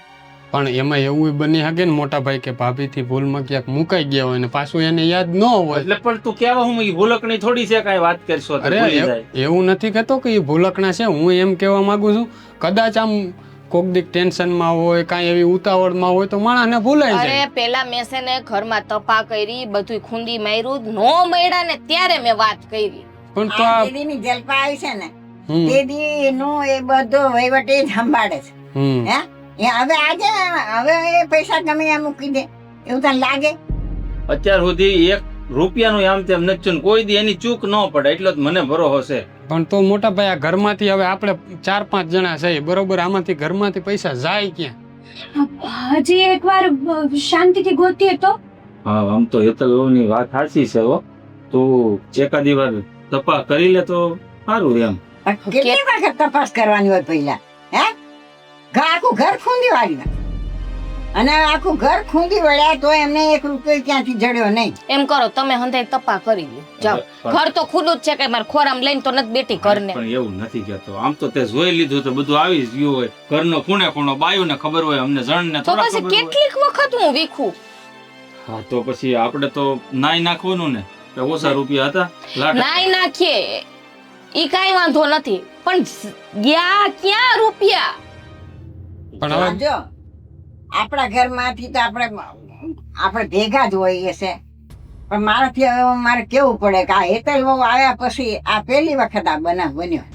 પણ એમાં એવું બની શકે ને મોટા ભાઈ કે ભાભીથી ભૂલમાં ક્યાંક મુકાઈ ગયા હોય ને પાછું એને યાદ ન હોય. એટલે પણ તું કેવા હું ભૂલકણી થોડી છે કાંઈ વાત કરશો તો અરે ભૂલી જાય. એવું નથી કહેતો કે એ ભૂલકણા છે. હું એમ કહેવા માંગુ છું, કદાચ આમ કોક દીક ટેન્શનમાં હોય, કાંઈ એવી ઉતાવળમાં હોય તો માણસને ભૂલાઈ જાય. અરે પેલા મેં છે ને ઘરમાં તપા કરી, બધું ખૂંદી માર્યું, નો મળ્યા ને ત્યારે મેં વાત કરી. પણ તો આ આ દીદીની જલપા આવી છે ને, હમ, દીદી નું એ બધો વહીવટ એ જ સંભાળે છે. હમ. હે એ હવે આજે હવે એ પૈસા ગમે ત્યાં મૂકી દે એવું તને લાગે? અત્યાર સુધી 1 રૂપિયાનું આમ તેમ નથી થયું ને કોઈ દી એની ચૂક ન પડે એટલો જ મને ભરોસો છે. પણ તો મોટા ભાઈ આ ઘરમાંથી હવે આપણે 4-5 જણા છે બરોબર, આમાંથી ઘરમાંથી પૈસા જાય ક્યાં? હજી એકવાર શાંતિથી ગોતીએ તો. હા આમ તો હેતલની વાત સાચી છે હો. તું એકાદી વાર તપાસ કરી લે તો સારું એમ. પણ કેટલી વખત તપાસ કરવાની હોય પહેલા? હે આખું ઘર ખૂંદી વાળી અને આખું ઘર ખૂંદી વળ્યા તો એમને 1 રૂપિયો ક્યાંથી જડ્યો નહીં. એમ કરો તમે હંધાઈ તપા કરી લો, જાઓ. ઘર તો ખુલ્લું જ છે કે મારે ખોરામ લઈને તો નથી બેઠી ઘરને. પણ એવું નથી કહેતો. આમ તો તે જોઈ લીધું તો બધું આવી જ ગયું હોય. ઘરનો ખૂણે ખૂણો બાયુને ખબર હોય, અમને જણને તો થોડા પછી ખબર હોય. કેટલીક વખત હું વીખું. હા તો પછી આપણે તો નાઈ નાખવાનું ને કે ઓછા રૂપિયા હતા લાટ. નાઈ નાખીએ ઈ કાઈ વાંધો નથી, પણ ગયા ક્યાં રૂપિયા? પણ હવે જો આપણા ઘરમાંથી તો આપણે ભેગા જ હોઈએ છે, પણ મારાથી હવે મારે કેવું પડે કે આ હેતલ વહુ આવ્યા પછી આ પહેલી વખત આ બનાવ બન્યો.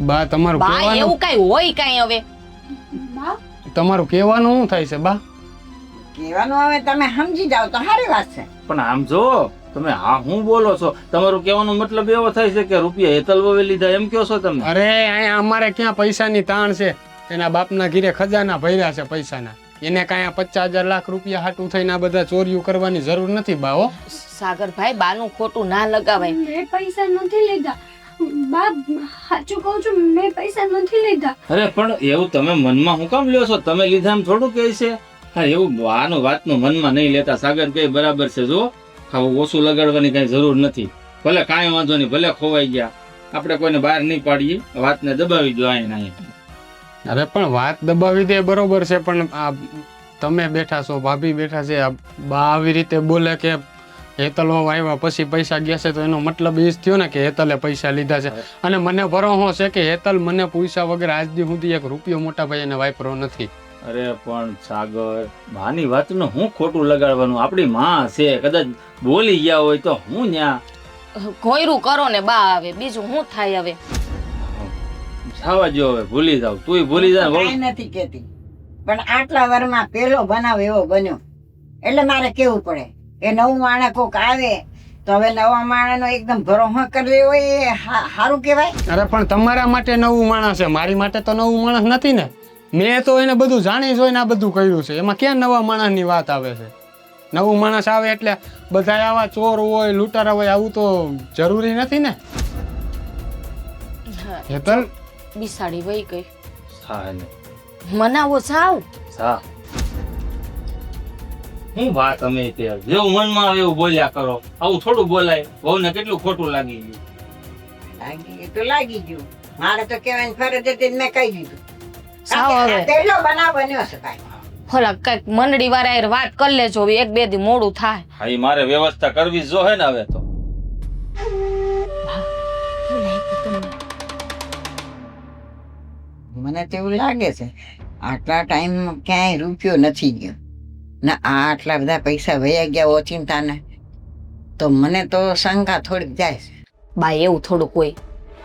બા તમારું બા કહેવાનું એવું કઈ હોય કઈ હવે? બા, તમારું કહેવાનું શું થાય છે બા? કહેવાનું હવે તમે સમજી જાઓ તો સારી વાત છે. પણ આમ જો તમે હા હું બોલો છો, તમારું કહેવાનો મતલબ એવો થાય છે કે રૂપિયા હેતલ વવે લીધા એમ કહો છો તમે? અરે અહીંયા અમારે ક્યાં પૈસાની તાણ છે? એના બાપના ઘીરે ખજાના ભર્યા છે પૈસાના. એને કાંઈ 50,000 લાખ રૂપિયા હાટું થઈને આ બધા ચોરીઓ કરવાની જરૂર નથી બા હો. સાગરભાઈ બાનું ખોટું ના લગાવાય. મેં પૈસા નથી લીધા. બા, સાચું કહું છું, મેં પૈસા નથી લીધા. અરે પણ એવું તમે મનમાં હું કામ લ્યો છો? તમે લીધા એમ થોડું કહે છે. હા એવું આનું વાતનું મનમાં નહીં લેતા. સાગર કઈ બરાબર છે. જો ખાવું ઓછું લગાડવાની કઈ જરૂર નથી. ભલે કાંઈ વાંધો નહીં, ભલે ખોવાઈ ગયા, આપણે કોઈને બહાર નહીં પાડીએ, વાતને દબાવી દો અહીંયા અહીંયા. અરે પણ વાત દબાવી દે બરોબર છે, પણ આ તમે બેઠા છો, ભાભી બેઠા છે, આ બા આવી રીતે બોલે કે હેતલ વહુ આવ્યા પછી પૈસા ગયા છે, તો એનો મતલબ એ જ થયો ને કે હેતલે પૈસા લીધા છે. અને મને ભરોસો છે કે હેતલ મને પૂછ્યા વગર આજ દી સુધી 1 રૂપિયો મોટા ભાઈ એને વાપરો નથી. અરે પણ સાગર માની વાતનું હું ખોટું લગાડવાનું? આપણી માં છે, કદાચ બોલી ગયા હોય તો હું ન્યા ઘોયરું કરો ને બા આવે, બીજું શું થાય હવે? છાવા જો હવે ભૂલી જાવ. તુંય ભૂલી જા. કાંઈ નથી કહેતી, પણ આટલા વર્ષમાં પહેલો બનાવ એવો બન્યો એટલે મારે કેવું પડે એ નવું માણસ કોક આવે તો હવે નવા માણસનો એકદમ ભરોસો કરી હોય એ સારું કહેવાય. અરે પણ તમારા માટે નવું માણસ છે, મારી માટે તો નવું માણસ નથી ને. મેં તો એને બધું જાણી જોઈને આ બધું કર્યું છે. એમાં ક્યાં નવા માણસની વાત આવે છે? નવું માણસ આવે એટલે બધા આવા ચોર હોય, લૂંટારા હોય, આવું તો જરૂરી નથી ને. હેતલ બિસાડી વહી ગઈ. હા ને મનાવો જાવ. હા હું વાત અમે તે જેવું મનમાં આવે એવું બોલ્યા કરો. આવું થોડું બોલાય. બહુને કેટલું ખોટું લાગી ગયું. લાગી ગયું તો લાગી ગયું. મારે તો કહેવાની ફરજ હતી ને મેં કહી દીધું. જાઓ હવે. આ તેલો બનાવ બન્યો છે કાંઈ. ભલા કઈક મંડળી વાળા વાત કરી લેજો. એક બે દી મોડું થાય. હા ઈ મારે વ્યવસ્થા કરવી જો હે ને હવે તો. મને તો એવું લાગે છે આટલા ટાઈમમાં ક્યાંય રૂપિયો નથી ગયો ને આટલા બધા પૈસા વયા ગયા ઓચિંતાને તો મને તો શંકા થોડીક જાય છે. બા એવું થોડુંક હોય.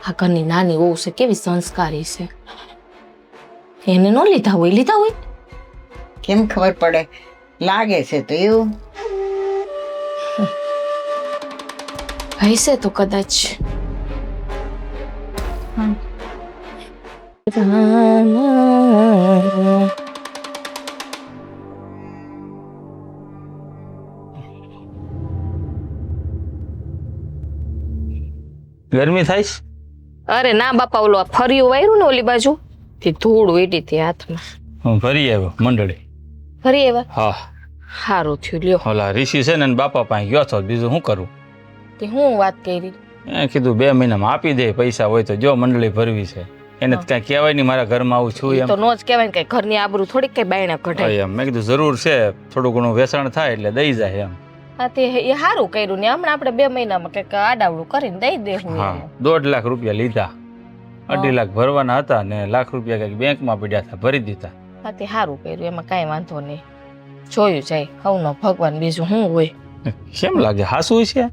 આ ઘરની નાની વહુ છે કેવી સંસ્કારી છે. એને ન લીધા હોય. કેમ ખબર પડે? લાગે છે તો એવું. હશે તો કદાચ. ગરમી થાય છે? અરે ના બાપા, ઓલો ફર્યું વાયરું ને ઓલી બાજુ થી ધૂળ વેડી હતી હાથમાં. હું ફરી આવ્યો મંડળી. ફરી એવા હા સારું થયું લ્યો. ઓલા ઋષિ છે ને એના બાપા પાસે ગયો તો બીજું શું કરું. તે હું વાત કરી. એ કીધું 2 મહિનામાં આપી દે પૈસા હોય તો જો મંડળી ભરવી છે. એને કઈ કહેવાય નહીં મારા ઘરમાં આવું છું એમ. તો નો જ કહેવાય ને કઈ ઘરની આબરૂ થોડીક કઈ બાયણા કઢાય. એમ મેં કીધું જરૂર છે થોડું ઘણું વેચાણ થાય એટલે દઈ જાય એમ. હા તે એ સારું કર્યું ને. હમણાં આપણે 2 મહિનામાં કઈક આડાવડું કરીને દઈ દેવું. હા 1.5 લાખ રૂપિયા લીધા. 2.5 લાખ ભરવાના હતા ને ₹1 લાખ કઈક બેંકમાં પડ્યા હતા ભરી દીધા. હા તે સારું કર્યું. એમાં કાંઈ વાંધો નહીં. જોયું જાય હવનો ભગવાન બીજું શું હોય. કેમ લાગે હાસું છે?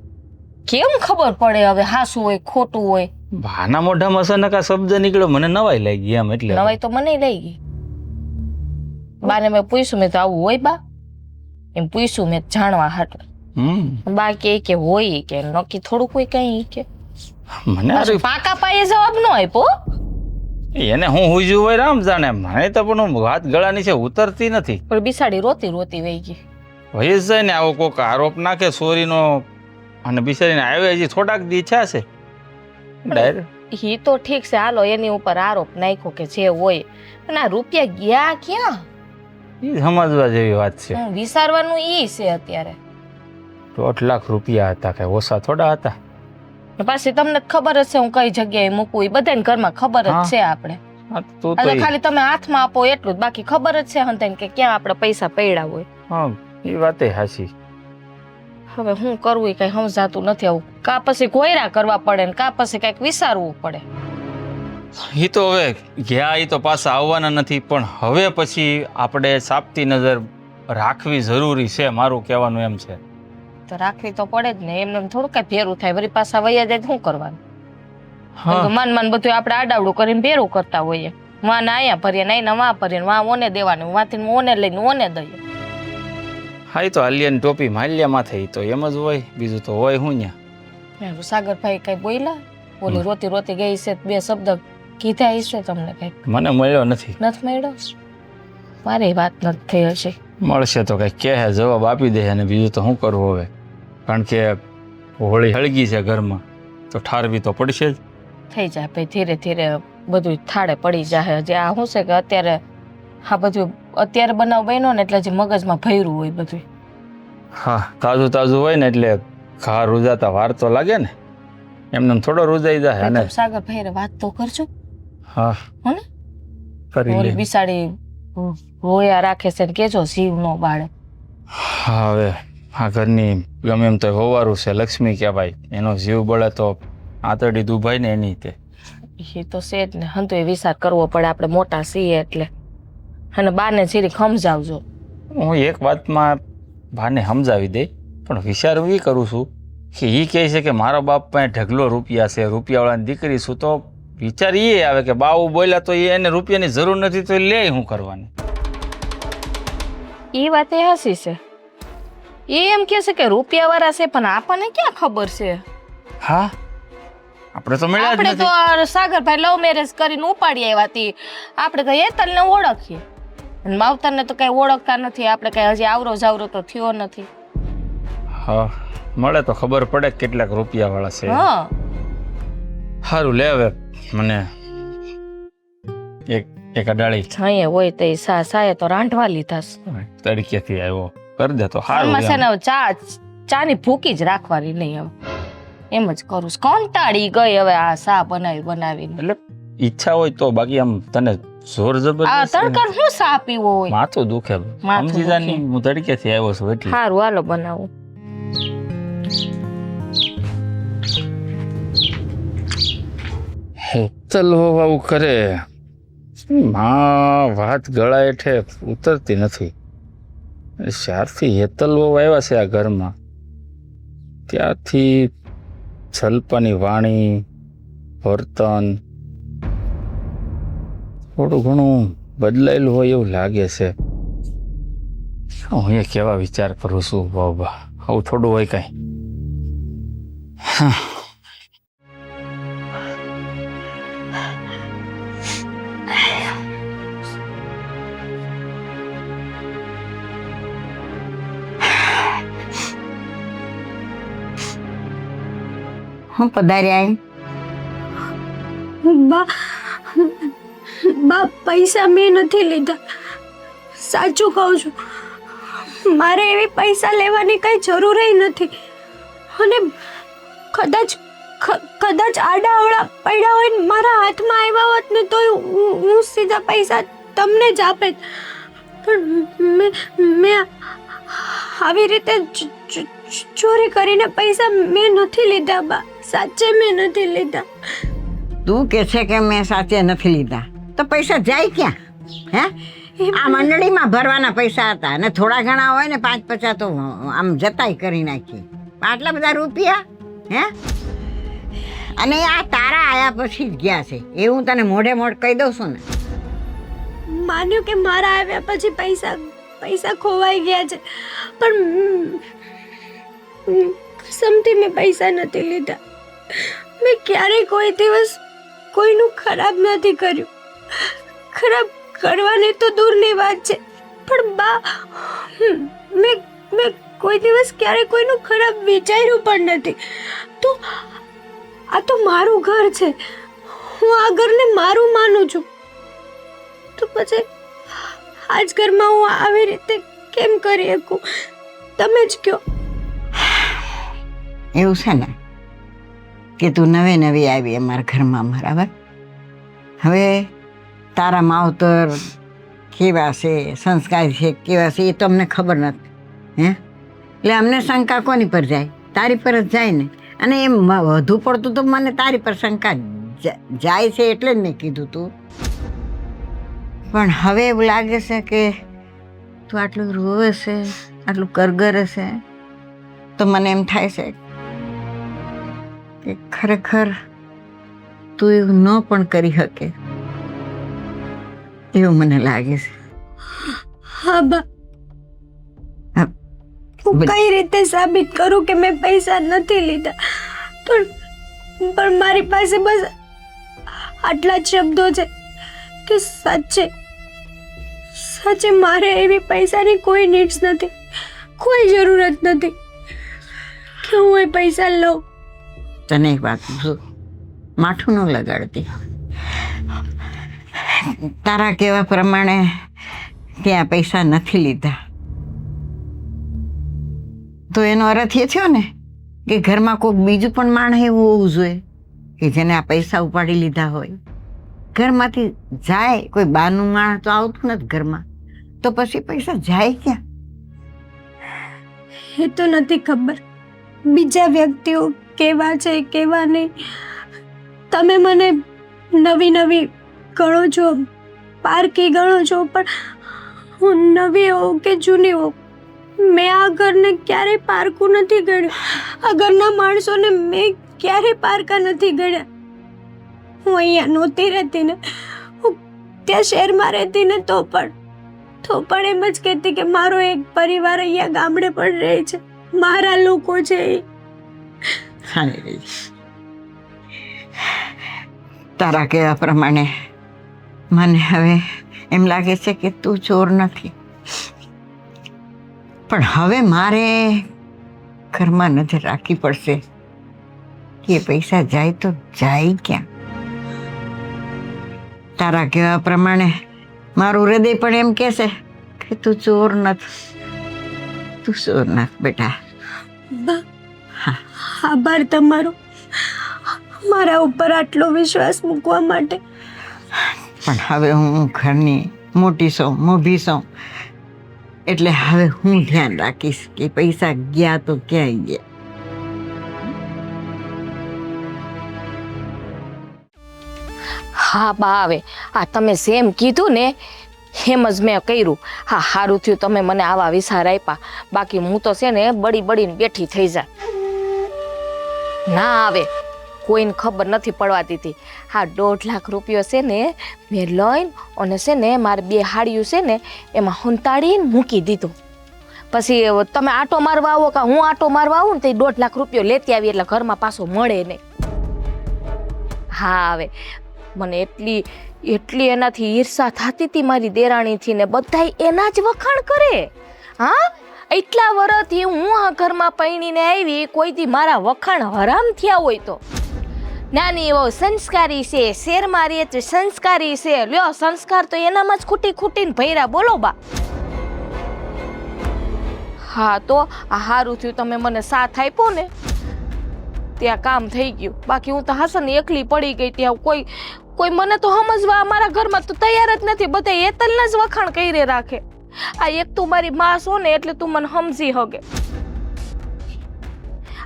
કેમ ખબર પડે હવે હાસું હોય ખોટું હોય? ભાના મોઢામાં અચાનક આ શબ્દ નીકળ્યો મને નવાઈ લાગી એમ એટલે. નવાઈ તો મને લઈ ગઈ. બાને મેં પૂછ્યું મેં તો આવું હોય બા એમ પૂછ્યું મેં જાણવા હાટું. બા કે હોય કે નક્કી થોડુંક હોય કઈ કે મને પાછું પાકા પાયે જવાબ ન આપ્યો. એને હું હુજ્યું હોય રામ જાણે. મને તો પણ વાત ગળા નીચે ઉતરતી નથી. પણ બિસાડી રોતી રોતી વહી ગઈ. વહી જ જાય ને આવો કોઈક આરોપ નાખે ચોરીનો અને બિચારીને આવે હજી થોડાક દી ઈચ્છા છે ડાયરેક્ટ. ઈ તો ઠીક છે હાલો એની ઉપર આરોપ નાખ્યો કે જે હોય પણ આ રૂપિયા ગયા ક્યાં? ઈ સમજવા જેવી વાત છે. વિચારવાનું ઈ છે અત્યારે. 1.5 લાખ રૂપિયા હતા કઈ ઓછા થોડા હતા. પાછી તમને ખબર જ છે હું કઈ જગ્યાએ મૂકું. બધાને ઘરમાં ખબર જ છે આપણે. એટલે ખાલી તમે હાથમાં આપો એટલું જ. બાકી ખબર જ છે હંતાઈને કે ક્યાં આપણે પૈસા પડ્યા હોય. હા એ વાતે હાચી. હવે હું કરવું એ કઈ સમજાતું નથી. આવું કા પછી ગોયરા કરવા પડે ને કા પછી કઈક વિચારવું પડે. એ તો હવે ગયા એ તો પાછા આવવાના નથી પણ હવે પછી આપણે સાપતી નજર રાખવી જરૂરી છે. મારું કહેવાનું એમ છે. તો રાખવી તો પડે જ ને. એમને થોડું કઈ ભેરું થાય વળી પાછા વૈયા જાય શું કરવાનું? માન બધું આપણે આડાવડું કરીને ભેરું કરતા હોઈએ. વાન આયા ભરીએ ને વાં ભરીએ વાં ઓને દેવાનું વાંથી ઓને લઈને ઓને દઈએ. હા એ તો હાલિયાની ટોપી માલ્યા માથે એ તો એમ જ હોય. બીજું તો હોય શું ન્યા. સાગરભાઈ કઈ બોલ્યા? ઓલી રોતી રોતી ગઈ છે 2 શબ્દ કીધા હશે તમને? કઈ મને મળ્યો નથી. નથી મળ્યો? મારી વાત નથી થઈ હશે. મળશે તો કઈ કહે જવાબ આપી દે. અને બીજું તો શું કરવું હવે? કારણ કે હોળી હળગી છે ઘરમાં તો ઠારવી તો પડશે જ. થઈ જાય ભાઈ ધીરે ધીરે બધું થાળે પડી જાય. હજી આ શું છે કે અત્યારે હા બધું અત્યારે બનાવ બન્યો ને એટલે જે મગજમાં ભર્યું હોય બધું. હા તાજું તાજું હોય ને એટલે ઘા રૂજાતા વાર તો લાગે ને. એમને થોડો રૂજાઈ જાય. અને સાગરભાઈ વાત તો કરજો. હા હો ને કરી લે. બિસાડી રોયા રાખે છે ને કેજો જીવ નો બાળે. હા હવે આ ઘરની ગમે એમ તો હોવારું છે લક્ષ્મી કહેવાય. એનો જીવ બળે તો આતરડી દુભાઈ ને એની તે. એ તો છે જ ને. હંતો એ વિચાર કરવો પડે આપણે મોટા છીએ એટલે. અને બાને જીરી સમજાવજો. હું એક વાતમાં બાને સમજાવી દે પણ વિચાર હું એ કરું છું કે એ કહે છે કે મારા બાપ પાસે ઢગલો રૂપિયા છે, રૂપિયાવાળાની દીકરી છું. તો વિચાર એ આવે કે બાવું બોલ્યા તો એને રૂપિયાની જરૂર નથી તો લે શું કરવાનું. એ વાત એ હાસી છે. એ એમ કે છે કે રૂપિયાવાળા છે પણ આપણને ક્યાં ખબર છે? હા આપણે તો મળ્યા જ આપણે તો નથી. સાગરભાઈ લવ મેરેજ કરીને ઉપાડી આવ્યા હતી. આપણે તો હેતલને ઓળખીએ અને માવતરને તો કઈ ઓળખતા નથી આપણે. કઈ હજી આવરો જાવરો તો થયો નથી. હા મળે તો ખબર પડે કેટલાક રૂપિયાવાળા છે. હા સારું લે હવે મને એક અડાળી છાંયે હોય તો એ સાએ તો રાંધવા લીધા છે. તડકેથી આવ્યો કરી દે તો આમાં છે સારું ને હવે ચાની ભૂકી જ રાખવાની નહીં હવે એમ જ કરું છું. કંટાળી ગઈ હવે આ સા બનાવીને. એટલે ઈચ્છા હોય તો, બાકી આમ તને જોર આ જબરદસ્ત તડકા હું સા પીવો હોય. માથું દુખે માથું સમજી જા ની હું તડકેથી આવ્યો છું એટલે સારું હાલો બનાવું. હેતલ આવું કરે માં વાત ગળા હેઠે ઉતરતી નથી. જ્યારથી હેતલ આવ્યા છે આ ઘરમાં ત્યારથી જલ્પાની વાણી વર્તન થોડું ઘણું બદલાયેલું હોય એવું લાગે છે. હું એ કેવા વિચાર કરું છું બાબા, આવું થોડું હોય કઈ. હું પધાર્યા બા પૈસા મેં નથી લીધા, સાચું કહું છું. મારે એવી પૈસા લેવાની કઈ જરૂર નથી. અને કદાચ આડા અવળા પડ્યા હોય ને મારા હાથમાં આવ્યા હોત ને તો હું સીધા પૈસા તમને જ આપે. પણ મેં આવી રીતે ચોરી કરીને પૈસા મેં નથી લીધા બા, સાચે મેં નથી લીધા. તું કે છે કે મેં સાચે નથી લીધા તો પૈસા જાય ક્યાં? હે, આ મંડળીમાં ભરવાના પૈસા હતા અને થોડા ઘણા હોય ને 5-50 તો આમ જતાય કરી નાખી. આટલા બધા રૂપિયા હે? અને આ તારા આયા પછી જ ગયા છે એ હું તને મોઢે મોઢ કહી દઉં છું ને. માન્યું કે મારા આવ્યા પછી પૈસા ખોવાઈ ગયા છે, પણ કસમથી મેં પૈસા નથી લીધા. મેં ક્યારેય કોઈ દિવસ કોઈનું ખરાબ નથી કર્યું. ખરાબ કરવાની તો દૂરની વાત છે, પણ બા મેં કોઈ દિવસ ક્યારેય કોઈનું ખરાબ વિચાર્યું પણ નથી. તો આ તો મારું ઘર છે, હું આ ઘરને મારું માનું છું. તો પછી આજ ઘરમાં હું આવી રીતે કેમ કરી શકું? તમે જ કહો. એવું છે ને કે તું નવી આવી અમારા ઘરમાં, બરાબર? હવે તારા માવતર કેવા છે, સંસ્કાર છે કેવા છે એ તો અમને ખબર નથી. હે, એટલે અમને શંકા કોની પર જાય? તારી પર જ જાય ને. અને એમ વધુ પડતું તો મને તારી પર શંકા જાય છે એટલે જ મેં કીધું તું. પણ હવે એવું લાગે છે કે તું આટલું રોવે છે, આટલું કરગરે છે, તો મને એમ થાય છે કે ખરેખર તું એવું ન પણ કરી શકે એવું મને લાગે છે. હા બા, હું કઈ રીતે સાબિત કરું કે મેં પૈસા નથી લીધા? પણ મારી પાસે બસ આટલા જ શબ્દો છે કે સાચે મારે એવી પૈસાની કોઈ નીડ્સ નથી, કોઈ જરૂરત નથી કે હું એ પૈસા લઉં. તને એક વાત પૂછું, માઠું ન લગાડતી. તારા કહેવા પ્રમાણે ત્યાં પૈસા નથી લીધા તો એનો અર્થ એ થયો ને કે ઘરમાં કોઈ બીજું પણ માણસ એવું હોવું જોઈએ કે જેને આ પૈસા ઉપાડી લીધા હોય. ઘરમાંથી જાય કોઈ બહારનું માણસ તો આવતું નથી ઘરમાં, તો પછી પૈસા જાય ક્યાં? એ તો નથી ખબર બીજા વ્યક્તિઓ કેવા છે કેવા નહીં. તમે મને નવી ગણો છો, પારકી ગણો છો, પણ હું નવી હોઉં કે જૂની હોઉં, મેં આ ઘરને ક્યારેય પારકું નથી ગણ્યું. આ ઘરના માણસોને મેં ક્યારેય પારકા નથી ગણ્યા. હું અહીંયા નહોતી રહેતી ને, હું ત્યાં શહેરમાં રહેતી ને તો પણ એમ જ કહેતી કે મારો એક પરિવાર અહીંયા ગામડે પણ રહે છે, મારા લોકો છે. તારા કહેવા પ્રમાણે મને હવે એમ લાગે છે કે તું ચોર નથી. પણ હવે મારે ઘરમાં નજર રાખવી પડશે કે પૈસા જાય તો જાય ક્યાં? તારા કહેવા પ્રમાણે મારું હૃદય પણ એમ કહેશે કે તું ચોર નથી, તું ચોર નથી બેટા. આભાર તમારો મારા ઉપર આટલો વિશ્વાસ મૂકવા માટે. પણ હવે હું ઘરની મોટી છું, મોભી છું, એટલે હવે હું ધ્યાન રાખીશ કે પૈસા ગયા તો ક્યાંય ગયા. હા બા, આવે આ તમે જેમ કીધું ને એમ જ મેં કર્યું. હા, સારું થયું તમે મને આવા વિચાર આપ્યા, બાકી હું તો છે ને બળી બળીને બેઠી થઈ જાય. ના આવે, કોઈને ખબર નથી પડવા દીધી. હા, 1.5 લાખ રૂપિયો છે ને મેં લઈને અને છે ને મારે 2 હાડીયું છે ને એમાં hunતાડીને મૂકી દીધું. પછી તમે આટો મારવા આવો કે હું આટો મારવા આવું ને તો 1.5 લાખ રૂપિયો લેતી આવી એટલે ઘરમાં પાછો મળે નહીં. હા, હવે મને એટલી એનાથી ઈર્ષા થતી હતી મારી દેરાણીથી ને બધાય એના જ વખાણ કરે. હા, એટલા વર્ષથી હું આ ઘરમાં પૈણીને આવી, કોઈથી મારા વખાણ હરામ થયા હોય તો. નાની એવો સંસ્કારી છે, શેરમાં રહે તો સંસ્કારી છે. લ્યો, સંસ્કાર તો એનામાં જ ખૂટીને ભર્યા. બોલો બા. હા, તો આ સારું થયું તમે મને સાથ આપ્યો ને, ત્યાં કામ થઈ ગયું. બાકી હું તો હાસન એકલી પડી ગઈ. ત્યાં કોઈ મને તો સમજવા અમારા ઘરમાં તો તૈયાર જ નથી. બધા એતલના જ વખાણ કરી રાખે. આ એક તું મારી માં છો ને એટલે તું મને સમજી હગે.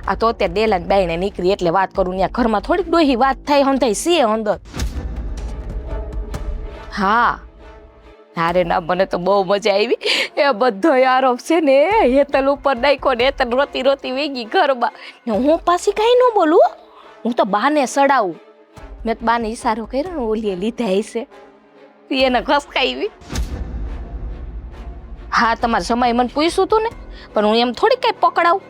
આ તો અત્યારે ડેલા બાઈને નીકળી એટલે વાત કરું. ત્યાં ઘરમાં થોડીક ડોહી વાત થાય સમજાય છે અંદર. હા, અરે ના, મને તો બહુ મજા આવી. એ બધો આરોપ છે ને હેતલ ઉપર નાખ્યો ને હેતલ રોતી રોતી વેગી ઘરમાં. ને હું પાછી કાંઈ ન બોલું, હું તો બાને સડાવું. મેં તો બાને ઈશારો કર્યો ને ઓલીએ લીધા હશે એને ઘસકાવી. હા, તમારા સમય મને પૂછ્યું હતું ને, પણ હું એમ થોડી કઈ પકડાવું.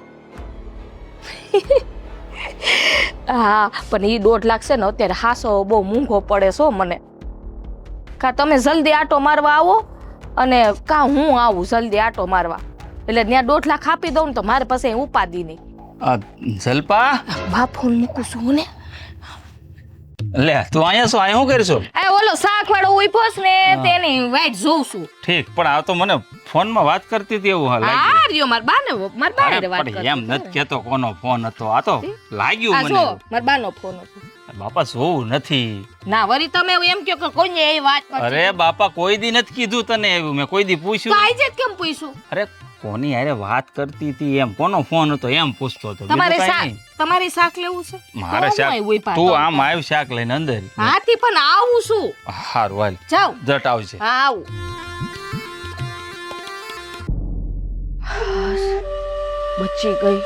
હા, પણ એ 1.5 લાખ છે ને અત્યારે હાસો બહુ મોંઘો પડે છો મને. કા તમે જલ્દી આટો મારવા આવો અને કા હું આવું જલ્દી આટો મારવા, એટલે ત્યાં 1.5 લાખ આપી દઉં ને તો મારે પાસે ઉપાધિ નહીં. જલપા, બા ફોન મૂકું છું ને. લે તું અહીંયા શું? અહીંયા શું કરીશું? એ ઓલો શાક વાળો ઉભો છે ને તેની વાઈટ જોઉં છું. ઠીક, પણ આ તો મને ફોનમાં વાત કરતી હતી એવું લાગ્યું. હા, રહ્યો માર બાને વાત પણ કરતી. એમ નથી કેતો કોનો ફોન હતો. આ તો લાગ્યું આ મને. જો માર બાનો ફોન હતો. બાપા જોવું નથી. ના, વરી તમે એમ કહો કે કોઈને એ વાત કરતી. અરે બાપા, કોઈ દી નથી કીધું તને એવું. મેં કોઈ દી તો પૂછ્યું. આજે જ કેમ પૂછ્યું? અરે કોની હારે વાત કરતી હતી એમ, કોનો ફોન હતો એમ પૂછતો હતો. તમારે શાક લેવું છે? મારે તો શાક. હું અહીં તું આમ આવ શાક લઈને અંદર. હાથી પણ આવું છું. હારું હાલ, જાવ. જટ આવજે. હા, આવું. બચી ગઈ.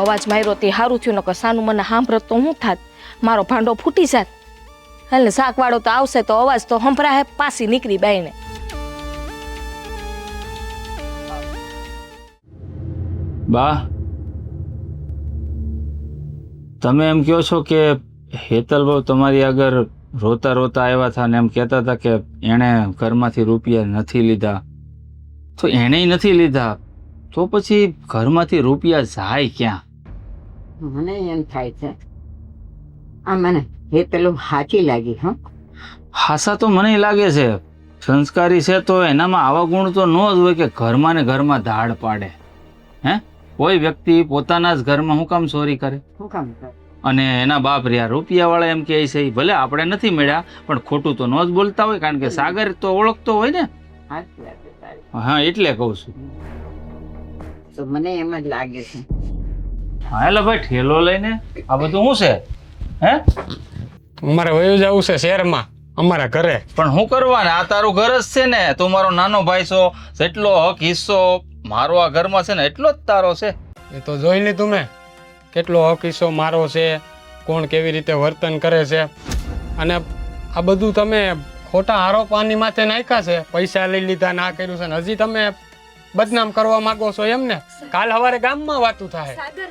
અવાજ માર્યો તે સારું થયું, નકર સાનું મને સાંભળત તો હું થાત, મારો ભાંડો ફૂટી જાત. એટલે શાક વાળો તો આવશે તો અવાજ તો સંભળાય, પાછી નીકળી બાઈને. બા, તમે એમ કહો છો કે હેતલ બહુ તમારી આગળ રોતા રોતા આવ્યા હતા ને એમ કહેતા હતા કે એણે ઘરમાંથી રૂપિયા નથી લીધા. તો એણે નથી લીધા તો પછી ઘરમાંથી રૂપિયા જાય ક્યાં? મને એમ થાય છે આ મને હેતલ સાચી લાગી. હા, હાસા તો મને લાગે છે. સંસ્કારી છે તો એનામાં આવા ગુણ તો ન જ હોય કે ઘરમાં ને ઘરમાં ધાડ પાડે. હે, કોઈ વ્યક્તિ પોતાના જ ઘરમાં હું કામ ચોરી કરે? શું કામ કરે? અને એના બાપ રહ્યા રૂપિયા વાળા એમ કહે છે, ભલે આપણે નથી મળ્યા પણ ખોટું તો ન જ બોલતા હોય, કારણ કે સાગર તો ઓળખતો હોય ને. સાચી વાત છે તારી. હા, એટલે કહું છું. તો મને એમ જ લાગે છે. હા, એટલે ભાઈ ઠેલો લઈને આ બધું શું છે? હે, અમારે વયું જવું છે શહેરમાં, અમારા ઘરે. પણ શું કરવાને? આ તારું ઘર જ છે ને, તું મારો નાનો ભાઈ છો, જેટલો હક હિસ્સો મારો આ ઘરમાં છે ને એટલો જ તારો છે. એ તો જોઈ લીધું મેં, કેટલો હક હિસ્સો મારો છે, કોણ કેવી રીતે વર્તન કરે છે. અને આ બધું તમે ખોટા આરોપ આની માથે નાખ્યા છે, પૈસા લઈ લીધા, ના કર્યું છે, ને હજી તમે બદનામ કરવા માંગો છો એમ ને? કાલ સવારે ગામમાં વાતું થાય. સાગર,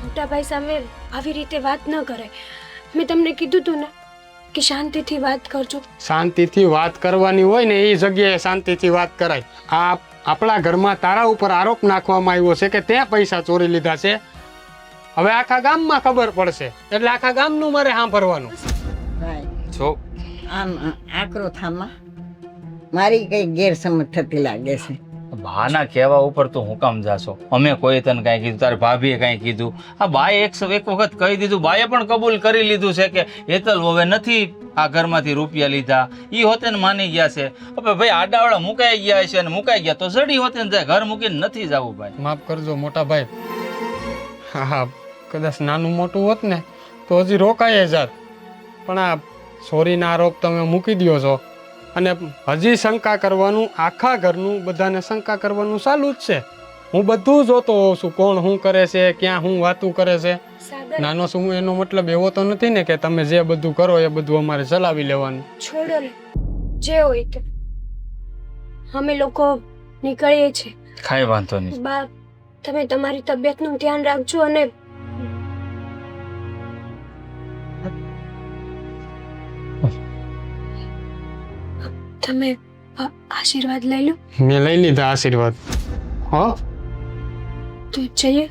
મોટા ભાઈ સામે આવી રીતે વાત ન કરે. મેં તમને કીધું તું ને કે શાંતિથી વાત કરજો. શાંતિથી વાત કરવાની હોય ને એ જગ્યાએ શાંતિથી વાત કરાય. આપણા ઘરમાં તારા ઉપર આરોપ નાખવામાં આવ્યો છે કે તે પૈસા ચોરી લીધા છે. હવે આખા ગામમાં ખબર પડશે એટલે આખા ગામનું મારે સાંભળવાનું. ભાઈ જો આમ આકરો થામાં મારી કઈ ગેરસમજ થતી લાગે છે. બાના કહેવા ઉપર તું હું કામ જાશો? અમે કોઈ તને કાંઈ કીધું, તારી ભાભીએ કાંઈ કીધું? આ બાએ એક વખત કહી દીધું, બાએ પણ કબૂલ કરી લીધું છે કે હેતલ હવે નથી આ ઘરમાંથી રૂપિયા લીધા. ઈ હોતે ને માની ગયા છે. હવે ભાઈ આડાવાળા મુકાઈ ગયા છે અને મુકાઈ ગયા તો જડી હોતે ને જાય. ઘર મૂકીને નથી જવું ભાઈ. માફ કરજો મોટા ભાઈ. હા, કદાચ નાનું મોટું હોત ને તો હજી રોકાય જાત, પણ આ ચોરીના આરોપ તમે મૂકી દો છો અને હજી શંકા કરવાનું, આખા ઘરનું બધાને શંકા કરવાનું ચાલુ જ છે. હું બધું જોતો હોઉં છું, કોણ શું કરે છે, ક્યાં શું વાતું કરે છે. સાગર નાનો શું એનો મતલબ એવો તો નથી ને કે તમે જે બધું કરો એ બધું અમારે ચલાવી લેવાનું. છોડો ને, જે હોય તે. અમે લોકો નીકળીએ છીએ. કાંઈ વાંધો નહીં. બા, તમે તમારી તબિયતનું ધ્યાન રાખજો અને તમે આશીર્વાદ લઈ લો. મેં લઈ લીધા આશીર્વાદ. હા, તો જઈએ.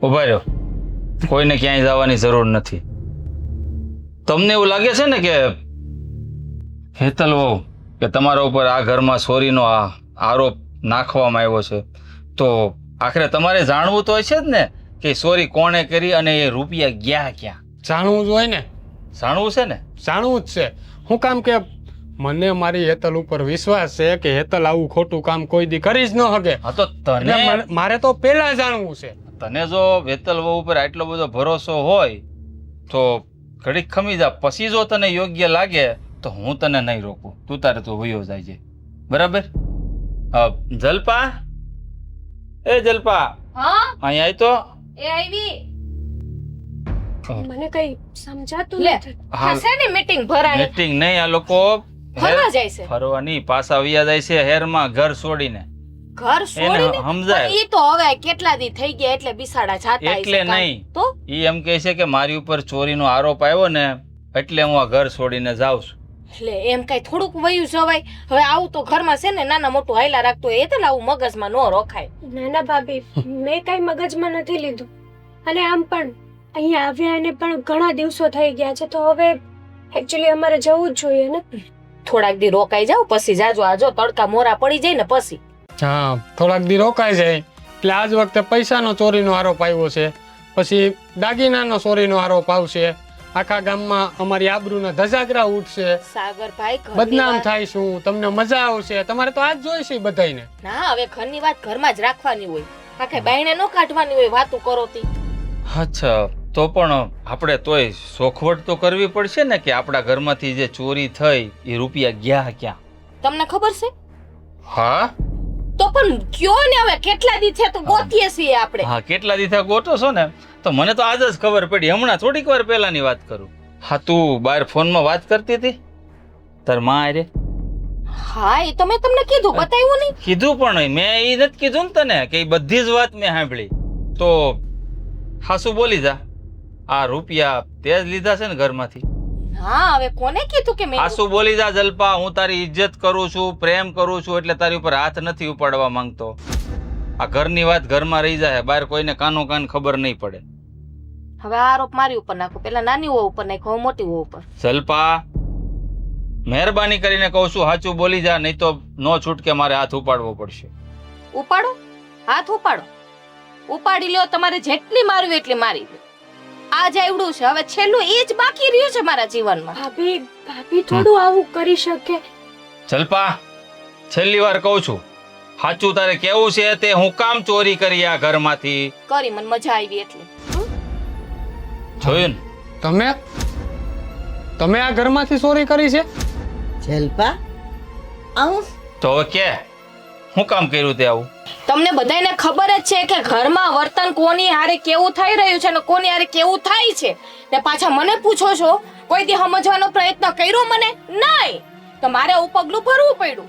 ઉભા રહ્યો, કોઈને ક્યાંય જવાની જરૂર નથી. તમને એવું લાગે છે ને કે હેતલ વહુ કે તમારા ઉપર આ ઘરમાં ચોરીનો આ આરોપ નાખવામાં આવ્યો છે, તો આખરે તમારે જાણવું તો હશે જ ને કે ચોરી કોણે કરી અને એ રૂપિયા ગયા ક્યાં? જાણવું જ હોય ને. જાણવું છે ને? જાણવું જ છે. હું કામ કે મને મારી હેતલ ઉપર વિશ્વાસ છે કે હેતલ આવું ખોટું કામ કોઈ દી કરી જ ન શકે. હા તો એટલે મારે તો પહેલા જાણવું છે. તને જો હેતલ વહુ ઉપર આટલો બધો ભરોસો હોય તો ઘડીક ખમી જા. પછી જો તને યોગ્ય લાગે તો હું તને નહીં રોકું. તું તારે તો વયો જાય છે, બરાબર? જલપા, એ જલપા, હા અહીંયા આય તો. એ આવી મને કઈ સમજાતું લે. નથી. હા, હશે ને મીટિંગ ભરાય. મીટિંગ નહીં, આ લોકો ફરવા જાય છે. ફરવા નહીં, પાછા વયા જાય છે હેરમાં ઘર છોડીને. ઘર છોડીને એને સમજાય. ઈ તો હવે કેટલા દી થઈ ગયા એટલે બિસાડા જાતા એટલે હશે કાં. નહીં. તો ઈ એમ કહે છે કે મારી ઉપર ચોરીનો આરોપ આવ્યો ને એટલે હું આ ઘર છોડીને જાઉં છું. એટલે એમ કઈ થોડુંક વયું જવાય. હવે આવું તો ઘરમાં છે ને નાના મોટું હાયલા રાખતો હોય, એ તો આવું મગજમાં ન રોખાય. નાના ભાભી, મેં કઈ મગજમાં નથી લીધું. અને આમ પણ અહીંયા આવ્યા એને પણ ઘણા દિવસો થઈ ગયા છે, તો હવે એકચ્યુઅલી અમારે જવું જ જોઈએ ને. થોડાક દી રોકાઈ જાવ પછી જાજો. આજો તડકા મોરા પડી જાય ને પછી. હા, થોડાક દી રોકાઈ જાય. એટલે આજ વખતે પૈસાનો ચોરીનો આરોપ આવ્યો છે, પછી દાગીનાનો ચોરીનો આરોપ આવશે. આખા ગામમાં અમારી આબરૂના ધજાગરા ઉઠશે, સાગરભાઈ બદનામ થાયશું, તમને મજા આવશે. તમારે તો આજ જોઈશે બધાયને. ના, હવે ઘરની વાત ઘરમાં જ રાખવાની હોય, આખે બાયણે ન કાઢવાની હોય વાતું કરો તી. અચ્છા, તો પણ આપણે તોય સોખવટ તો કરવી પડશે ને કે આપણા ઘરમાંથી જે ચોરી થઈ એ રૂપિયા ગયા ક્યાં? તમને ખબર છે? હા, તો પણ કયો ને હવે કેટલા દી થયા તો ગોતીએ છીએ આપણે. હા, કેટલા દીધા ગોતો છો ને? તો મને તો આજ જ ખબર પડી, હમણાં થોડીક વાર પહેલાની વાત કરું. હા, તું બહાર ફોનમાં વાત કરતી હતી તાર માં હારે? હા, એ તો મેં તમને કીધું, બતાવ્યું નહીં? કીધું પણ મેં એ નથી કીધું ને તને કે ઈ બધી જ વાત મેં સાંભળી. તો હાસુ બોલી જા, આ રૂપિયા તે જ લીધા છે ને ઘરમાંથી? હા, હવે કોને કીધું કે મેં? હાસુ બોલી જા જલપા, હું તારી ઇજ્જત કરું છું, પ્રેમ કરું છું, એટલે તારી ઉપર હાથ નથી ઉપાડવા માંગતો. આ ઘરની વાત ઘરમાં રહી જાય, બહાર કોઈને કાનો કાન ખબર નહીં પડે. હવે આ આરોપ મારી ઉપર નાખો, પેલા નાની વહુ ઉપર નાખો, હવે મોટી વહુ ઉપર. જલપા, મહેરબાની કરીને કહું છું, સાચું બોલી જા, નહીં તો નો છૂટકે મારે હાથ ઉપાડવો પડશે. ઉપાડો, હાથ ઉપાડો. ઉપાડી લ્યો, તમારે જેટલી મારવી એટલી મારી લ્યો. આ જ આવડું છે, હવે છેલ્લું એ જ બાકી રહ્યું છે મારા જીવનમાં. ભાભી થોડું આવું કરી શકે? જલપા, છેલ્લી વાર કહું છું, સાચું તારે કેવું છે તે હું કામ ચોરી કરી આ ઘરમાંથી? કરી, મને મજા આવી એટલે. જોયું ને? તમે આ ઘરમાંથી ચોરી કરી છે? જલપા આવું તો હવે કે હું કામ કર્યું તે આવું? તમને બધાયને ખબર જ છે કે ઘરમાં વર્તન કોની હારે કેવું થઈ રહ્યું છે ને કોની હારે કેવું થાય છે, ને પાછા મને પૂછો છો કોઈ દી સમજવાનો પ્રયત્ન કર્યો મને? નહીં. તો મારે પગલું ભરવું પડ્યું.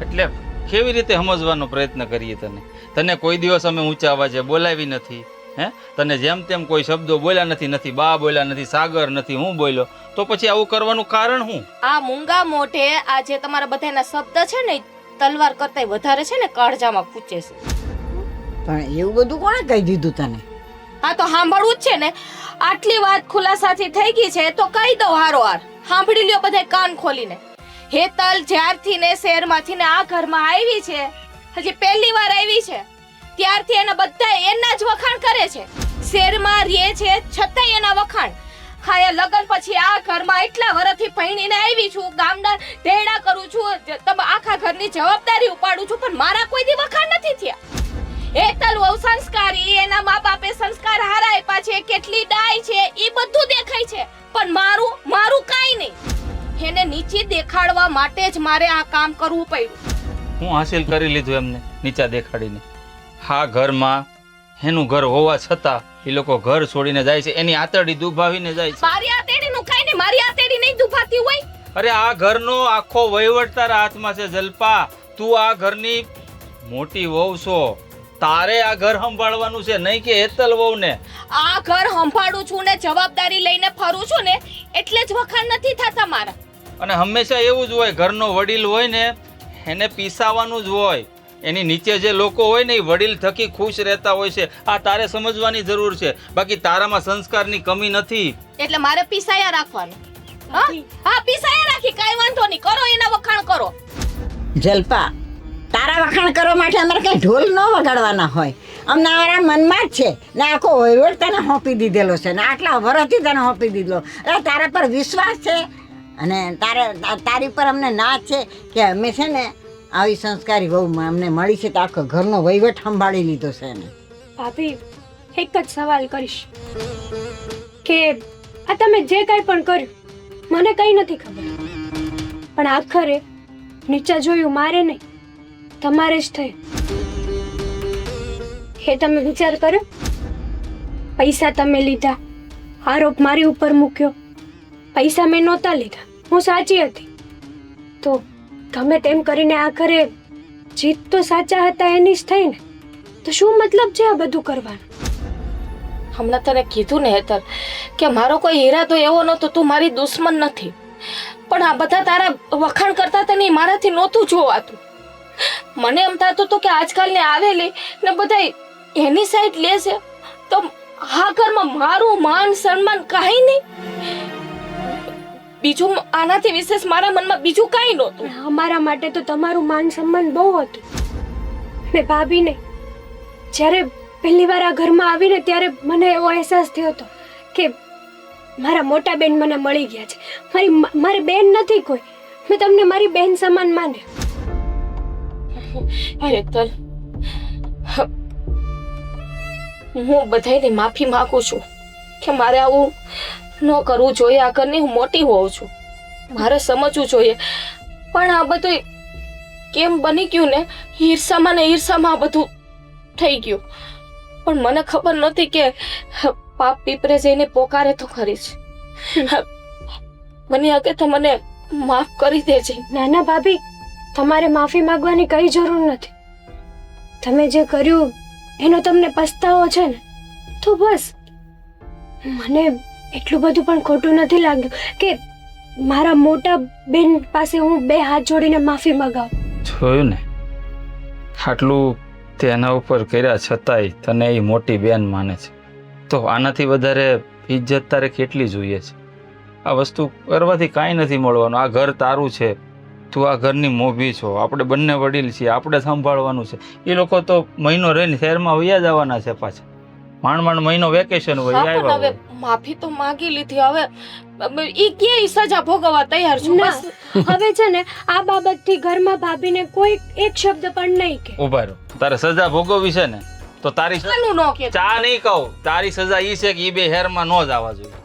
એટલે કેવી રીતે સમજવાનો પ્રયત્ન કરીએ તને? તને કોઈ દિવસ અમે ઊંચા અવાજે બોલાવી નથી, હે? તને જેમ તેમ કોઈ શબ્દો બોલ્યા નથી, નથી બા બોલ્યા, નથી સાગર, નથી હું બોલ્યો, તો પછી આવું કરવાનું કારણ શું? આ મૂંગા મોઢે આ જે તમારા બધાના શબ્દ છે ને તલવાર કરતા વધારે છે ને કાળજામાં પૂછે છે. પણ એવું બધું કોણે કહી દીધું તને? આ તો સાંભળવું જ છે ને. આટલી વાત ખુલાસાથી થઈ ગઈ છે તો કહી દઉં હારોહાર. સાંભળી લ્યો બધાય કાન ખોલીને. હેતલ જ્યારથી ને શહેરમાંથી ને આ ઘરમાં આવી છે, હજી પહેલી વાર આવી છે, ત્યારથી એના બધા એના જ વખાણ કરે છે. શહેરમાં રહે છે છતાંય એના વખાણ. હા, લગન પછી આ ઘરમાં એટલા વર્ષથી ભણીને આવી છું, ગામના ઢેડા કરું છું, તમે આખા ઘરની જવાબદારી ઉપાડું છું, પણ મારા કોઈ દી વખાણ નથી થયા. હેતલ બહુ સંસ્કારી, એના મા બાપે સંસ્કાર હારા આપ્યા છે, કેટલી ડાય છે એ બધું દેખાય છે, પણ મારું કાંઈ નહીં. એને નીચે દેખાડવા માટે જ મારે આ કામ કરવું પડ્યું. હું હાસિલ કરી લીધું એમને નીચા દેખાડીને. હા, ઘરમાં એનું ઘર હોવા છતાં એ લોકો ઘર છોડીને જાય છે, એની આતરડી દુભાવીને જાય છે. મારી આતેડીનું કાંઈ નહીં, મારી આતેડી નહીં દુભાતી હોય. અરે આ ઘરનો આખો વહીવટ તારા હાથમાં છે જલ્પા. તું આ ઘરની મોટી વહુ છો, તારે આ ઘર સંભાળવાનું છે, નહીં કે હેતલ વહુને. આ ઘર સંભાળું છું ને જવાબદારી લઈને ફરું છું ને એટલે જ વખાણ નથી થતા મારા. અને હંમેશા એવું જ હોય, ઘરનો વડીલ હોય ને એને પીસાવાનું જ હોય. એની નીચે જે લોકો હોય ને એ વડીલ થકી ખુશ રહેતા હોય છે. આ તારે સમજવાની જરૂર છે. બાકી તારામાં સંસ્કારની કમી નથી. એટલે મારે પીસાયા રાખવાનું. હા, પીસાયા રાખી, કાંઈ વાંધો નહીં, કરો એના વખાણ કરો. જલપા, તારા વખાણ કરવા માટે અમારે કઈ ઢોલ ન વગાડવાના હોય. અમને અમારા મનમાં જ છે ને આખો વહીવટ તને સોંપી દીધેલો છે ને આટલા વર્ષથી તને સોંપી દીધેલો. એટલે તારા પર વિશ્વાસ છે અને તારી પર અમને નાચ છે કે અમે છે ને આવી સંસ્કારી વહુમાં અમને મળી છે તો આખો ઘરનો વહીવટ સંભાળી લીધો છે એને. ભાભી, એક જ સવાલ કરીશ કે આ તમે જે કાંઈ પણ કર્યું મને કંઈ નથી ખબર, પણ આખરે નીચે જોયું મારે નહીં, તમારે જ થયું. એ તમે વિચાર કર્યો? પૈસા તમે લીધા, આરોપ મારી ઉપર મૂક્યો. પૈસા મેં નહોતા લીધા, હું સાચી હતી. તો ગમે તેમ કરીને આખરે જીત તો સાચા હતા એની જ થઈ ને. તો શું મતલબ છે આ બધું કરવાનું? હમણાં તને કીધું ને હેતલ કે મારો કોઈ ઈરાદો એવો નહોતો, તું મારી દુશ્મન નથી, પણ આ બધા તારા વખાણ કરતા હતા ને મારાથી નહોતું જોવાતું. મને એમ થતું હતું કે આજકાલને આવેલી ને બધા એની સાઈડ લે છે તો આ ઘરમાં મારું માન સન્માન કાંઈ નહીં. બીજું આનાથી વિશેષ મારા મનમાં બીજું કાંઈ નહોતું. અમારા માટે તો તમારું માન સન્માન બહુ હતું. ને ભાભીને જ્યારે પહેલી વાર આ ઘરમાં આવીને ત્યારે મને એવો અહેસાસ થયો હતો કે મારા મોટા બેન મને મળી ગયા છે. મારી બેન નથી કોઈ, મેં તમને મારી બેન સમાન માન્યા. હેતલ, હું બધાયને માફી માંગુ છું કે મારે આવું ન કરવું જોઈએ. આ ઘરની હું મોટી હોઉં છું, મારે સમજવું જોઈએ, પણ આ બધું કેમ બની ગયું ને, ઈર્ષામાં ને ઈર્ષામાં આ બધું થઈ ગયું. પણ મને ખબર નહોતી કે પાપ પીપરે જઈને પોકારે તો ખરી જ. મને હકે તો મને માફ કરી દેજે. નાના ભાભી, તમારે માફી માંગવાની કઈ જરૂર નથી. તમે જે કર્યું એનો તમને પસ્તાવો છે ને, તો બસ. મને એટલું બધું પણ ખોટું નથી લાગ્યું કે મારા મોટા બેન પાસે હું બે હાથ જોડીને માફી માંગાવું. જોયું ને, આટલું તેના ઉપર કર્યા છતાંય તને એ મોટી બેન માને છે, તો આનાથી વધારે ઇજ્જત તારે કેટલી જોઈએ છે? આ વસ્તુ કરવાથી કાંઈ નથી મળવાનું. આ ઘર તારું છે, તું આ ઘરની મોભી છો, આપણે બંને વડીલ છીએ, આપણે સંભાળવાનું છે. એ લોકો તો મહિનો રહીને શહેરમાં વયા જવાના છે પાછા. માંડ મહિનો વેકેશન હોય આવ્યા. હવે માફી તો માંગી લીધી, હવે ઈ કે સજા ભોગવવા તૈયાર છું. ના, હવે છે ને આ બાબતથી ઘરમાં ભાભીને કોઈ એક શબ્દ પણ નહીં કે. ઉભા રહો, તારે સજા ભોગવવી છે ને તો તારી આનું ન કે ચા નહીં કહું, તારી સજા ઈ છે કે ઈ બે હેરમાં ન જવા જોઈએ.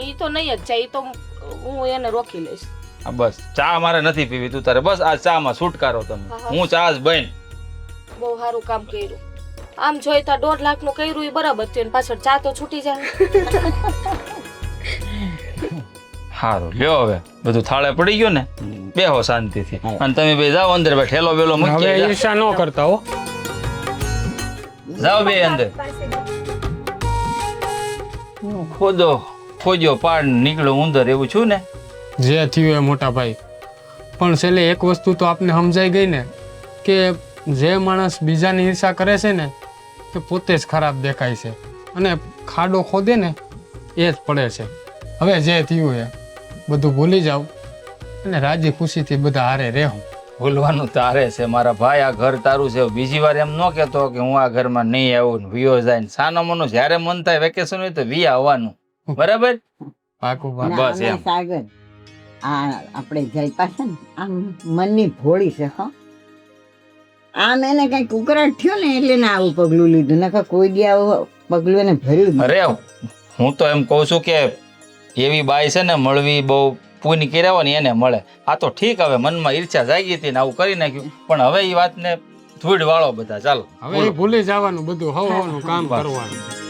ઈ તો નહીં જ જાય, ઈ તો હું એને રોકી લઈશ. હા બસ, ચા મારે નથી પીવી, તું તારે બસ આ ચામાં છુટકારો તમે. હું ચા જ બન. બહુ સારું કામ કર્યું. આમ જોઈ તો 1.5 લાખ નું કર્યું એ બરાબર થયું, પાછળ ચા તો છૂટી જાય. સારું લ્યો, હવે બધું થાળે પડી ગયું ને, બેહો શાંતિથી. અને તમે બે જાઓ અંદર, બે ઠેલો બેલો મૂકી હવે ઈર્ષા ન કરતા હો. જાઓ બે અંદર. ખોજો પાડ નીકળો ઉંદર, એવું છું ને. જે થયું એ મોટા ભાઈ, પણ છેલ્લે એક વસ્તુ તો આપને સમજાઈ ગઈ ને કે જે માણસ બીજાની ઈર્ષા કરે છે ને તે પોતે જ ખરાબ દેખાય છે. અને ખાડો ખોદે ને એ જ પડે છે. હવે જે થયું એ બધું ભૂલી જાવ અને રાજી ખુશીથી બધા હારે રહેવું. ભૂલવાનું તારે છે મારા ભાઈ. આ ઘર તારું છે. બીજી વાર એમ ન કહેતો કે હું આ ઘરમાં નહીં આવું ને વિયો જાય ને. સાનો મનો જ્યારે મન થાય વેકેશન હોય તો વી આવવાનું. બરાબર? પાકું અને બસ આમે એમ. સાગર આ આપણે જલપા છે ને આમ મનની ભોળી છે હો. આમ એને કઈક ઉકળાટ થયો ને એટલે ને આવું પગલું લીધું, નકર કોઈ દી આવું પગલું એને ભર્યું જ નહીં. અરે હું તો એમ કહું છું કે એવી બાઈ છે ને મળવી બહુ પૂની કર્યા હોય ને એને મળે. આ તો ઠીક, હવે મનમાં ઈર્ષા જાગી હતી ને આવું કરી નાખ્યું, પણ હવે એ વાતને ધૂળ વાળો બધા. ચાલો હવે એ ભૂલી જવાનું બધું, હવાનું કામ કરવાનું.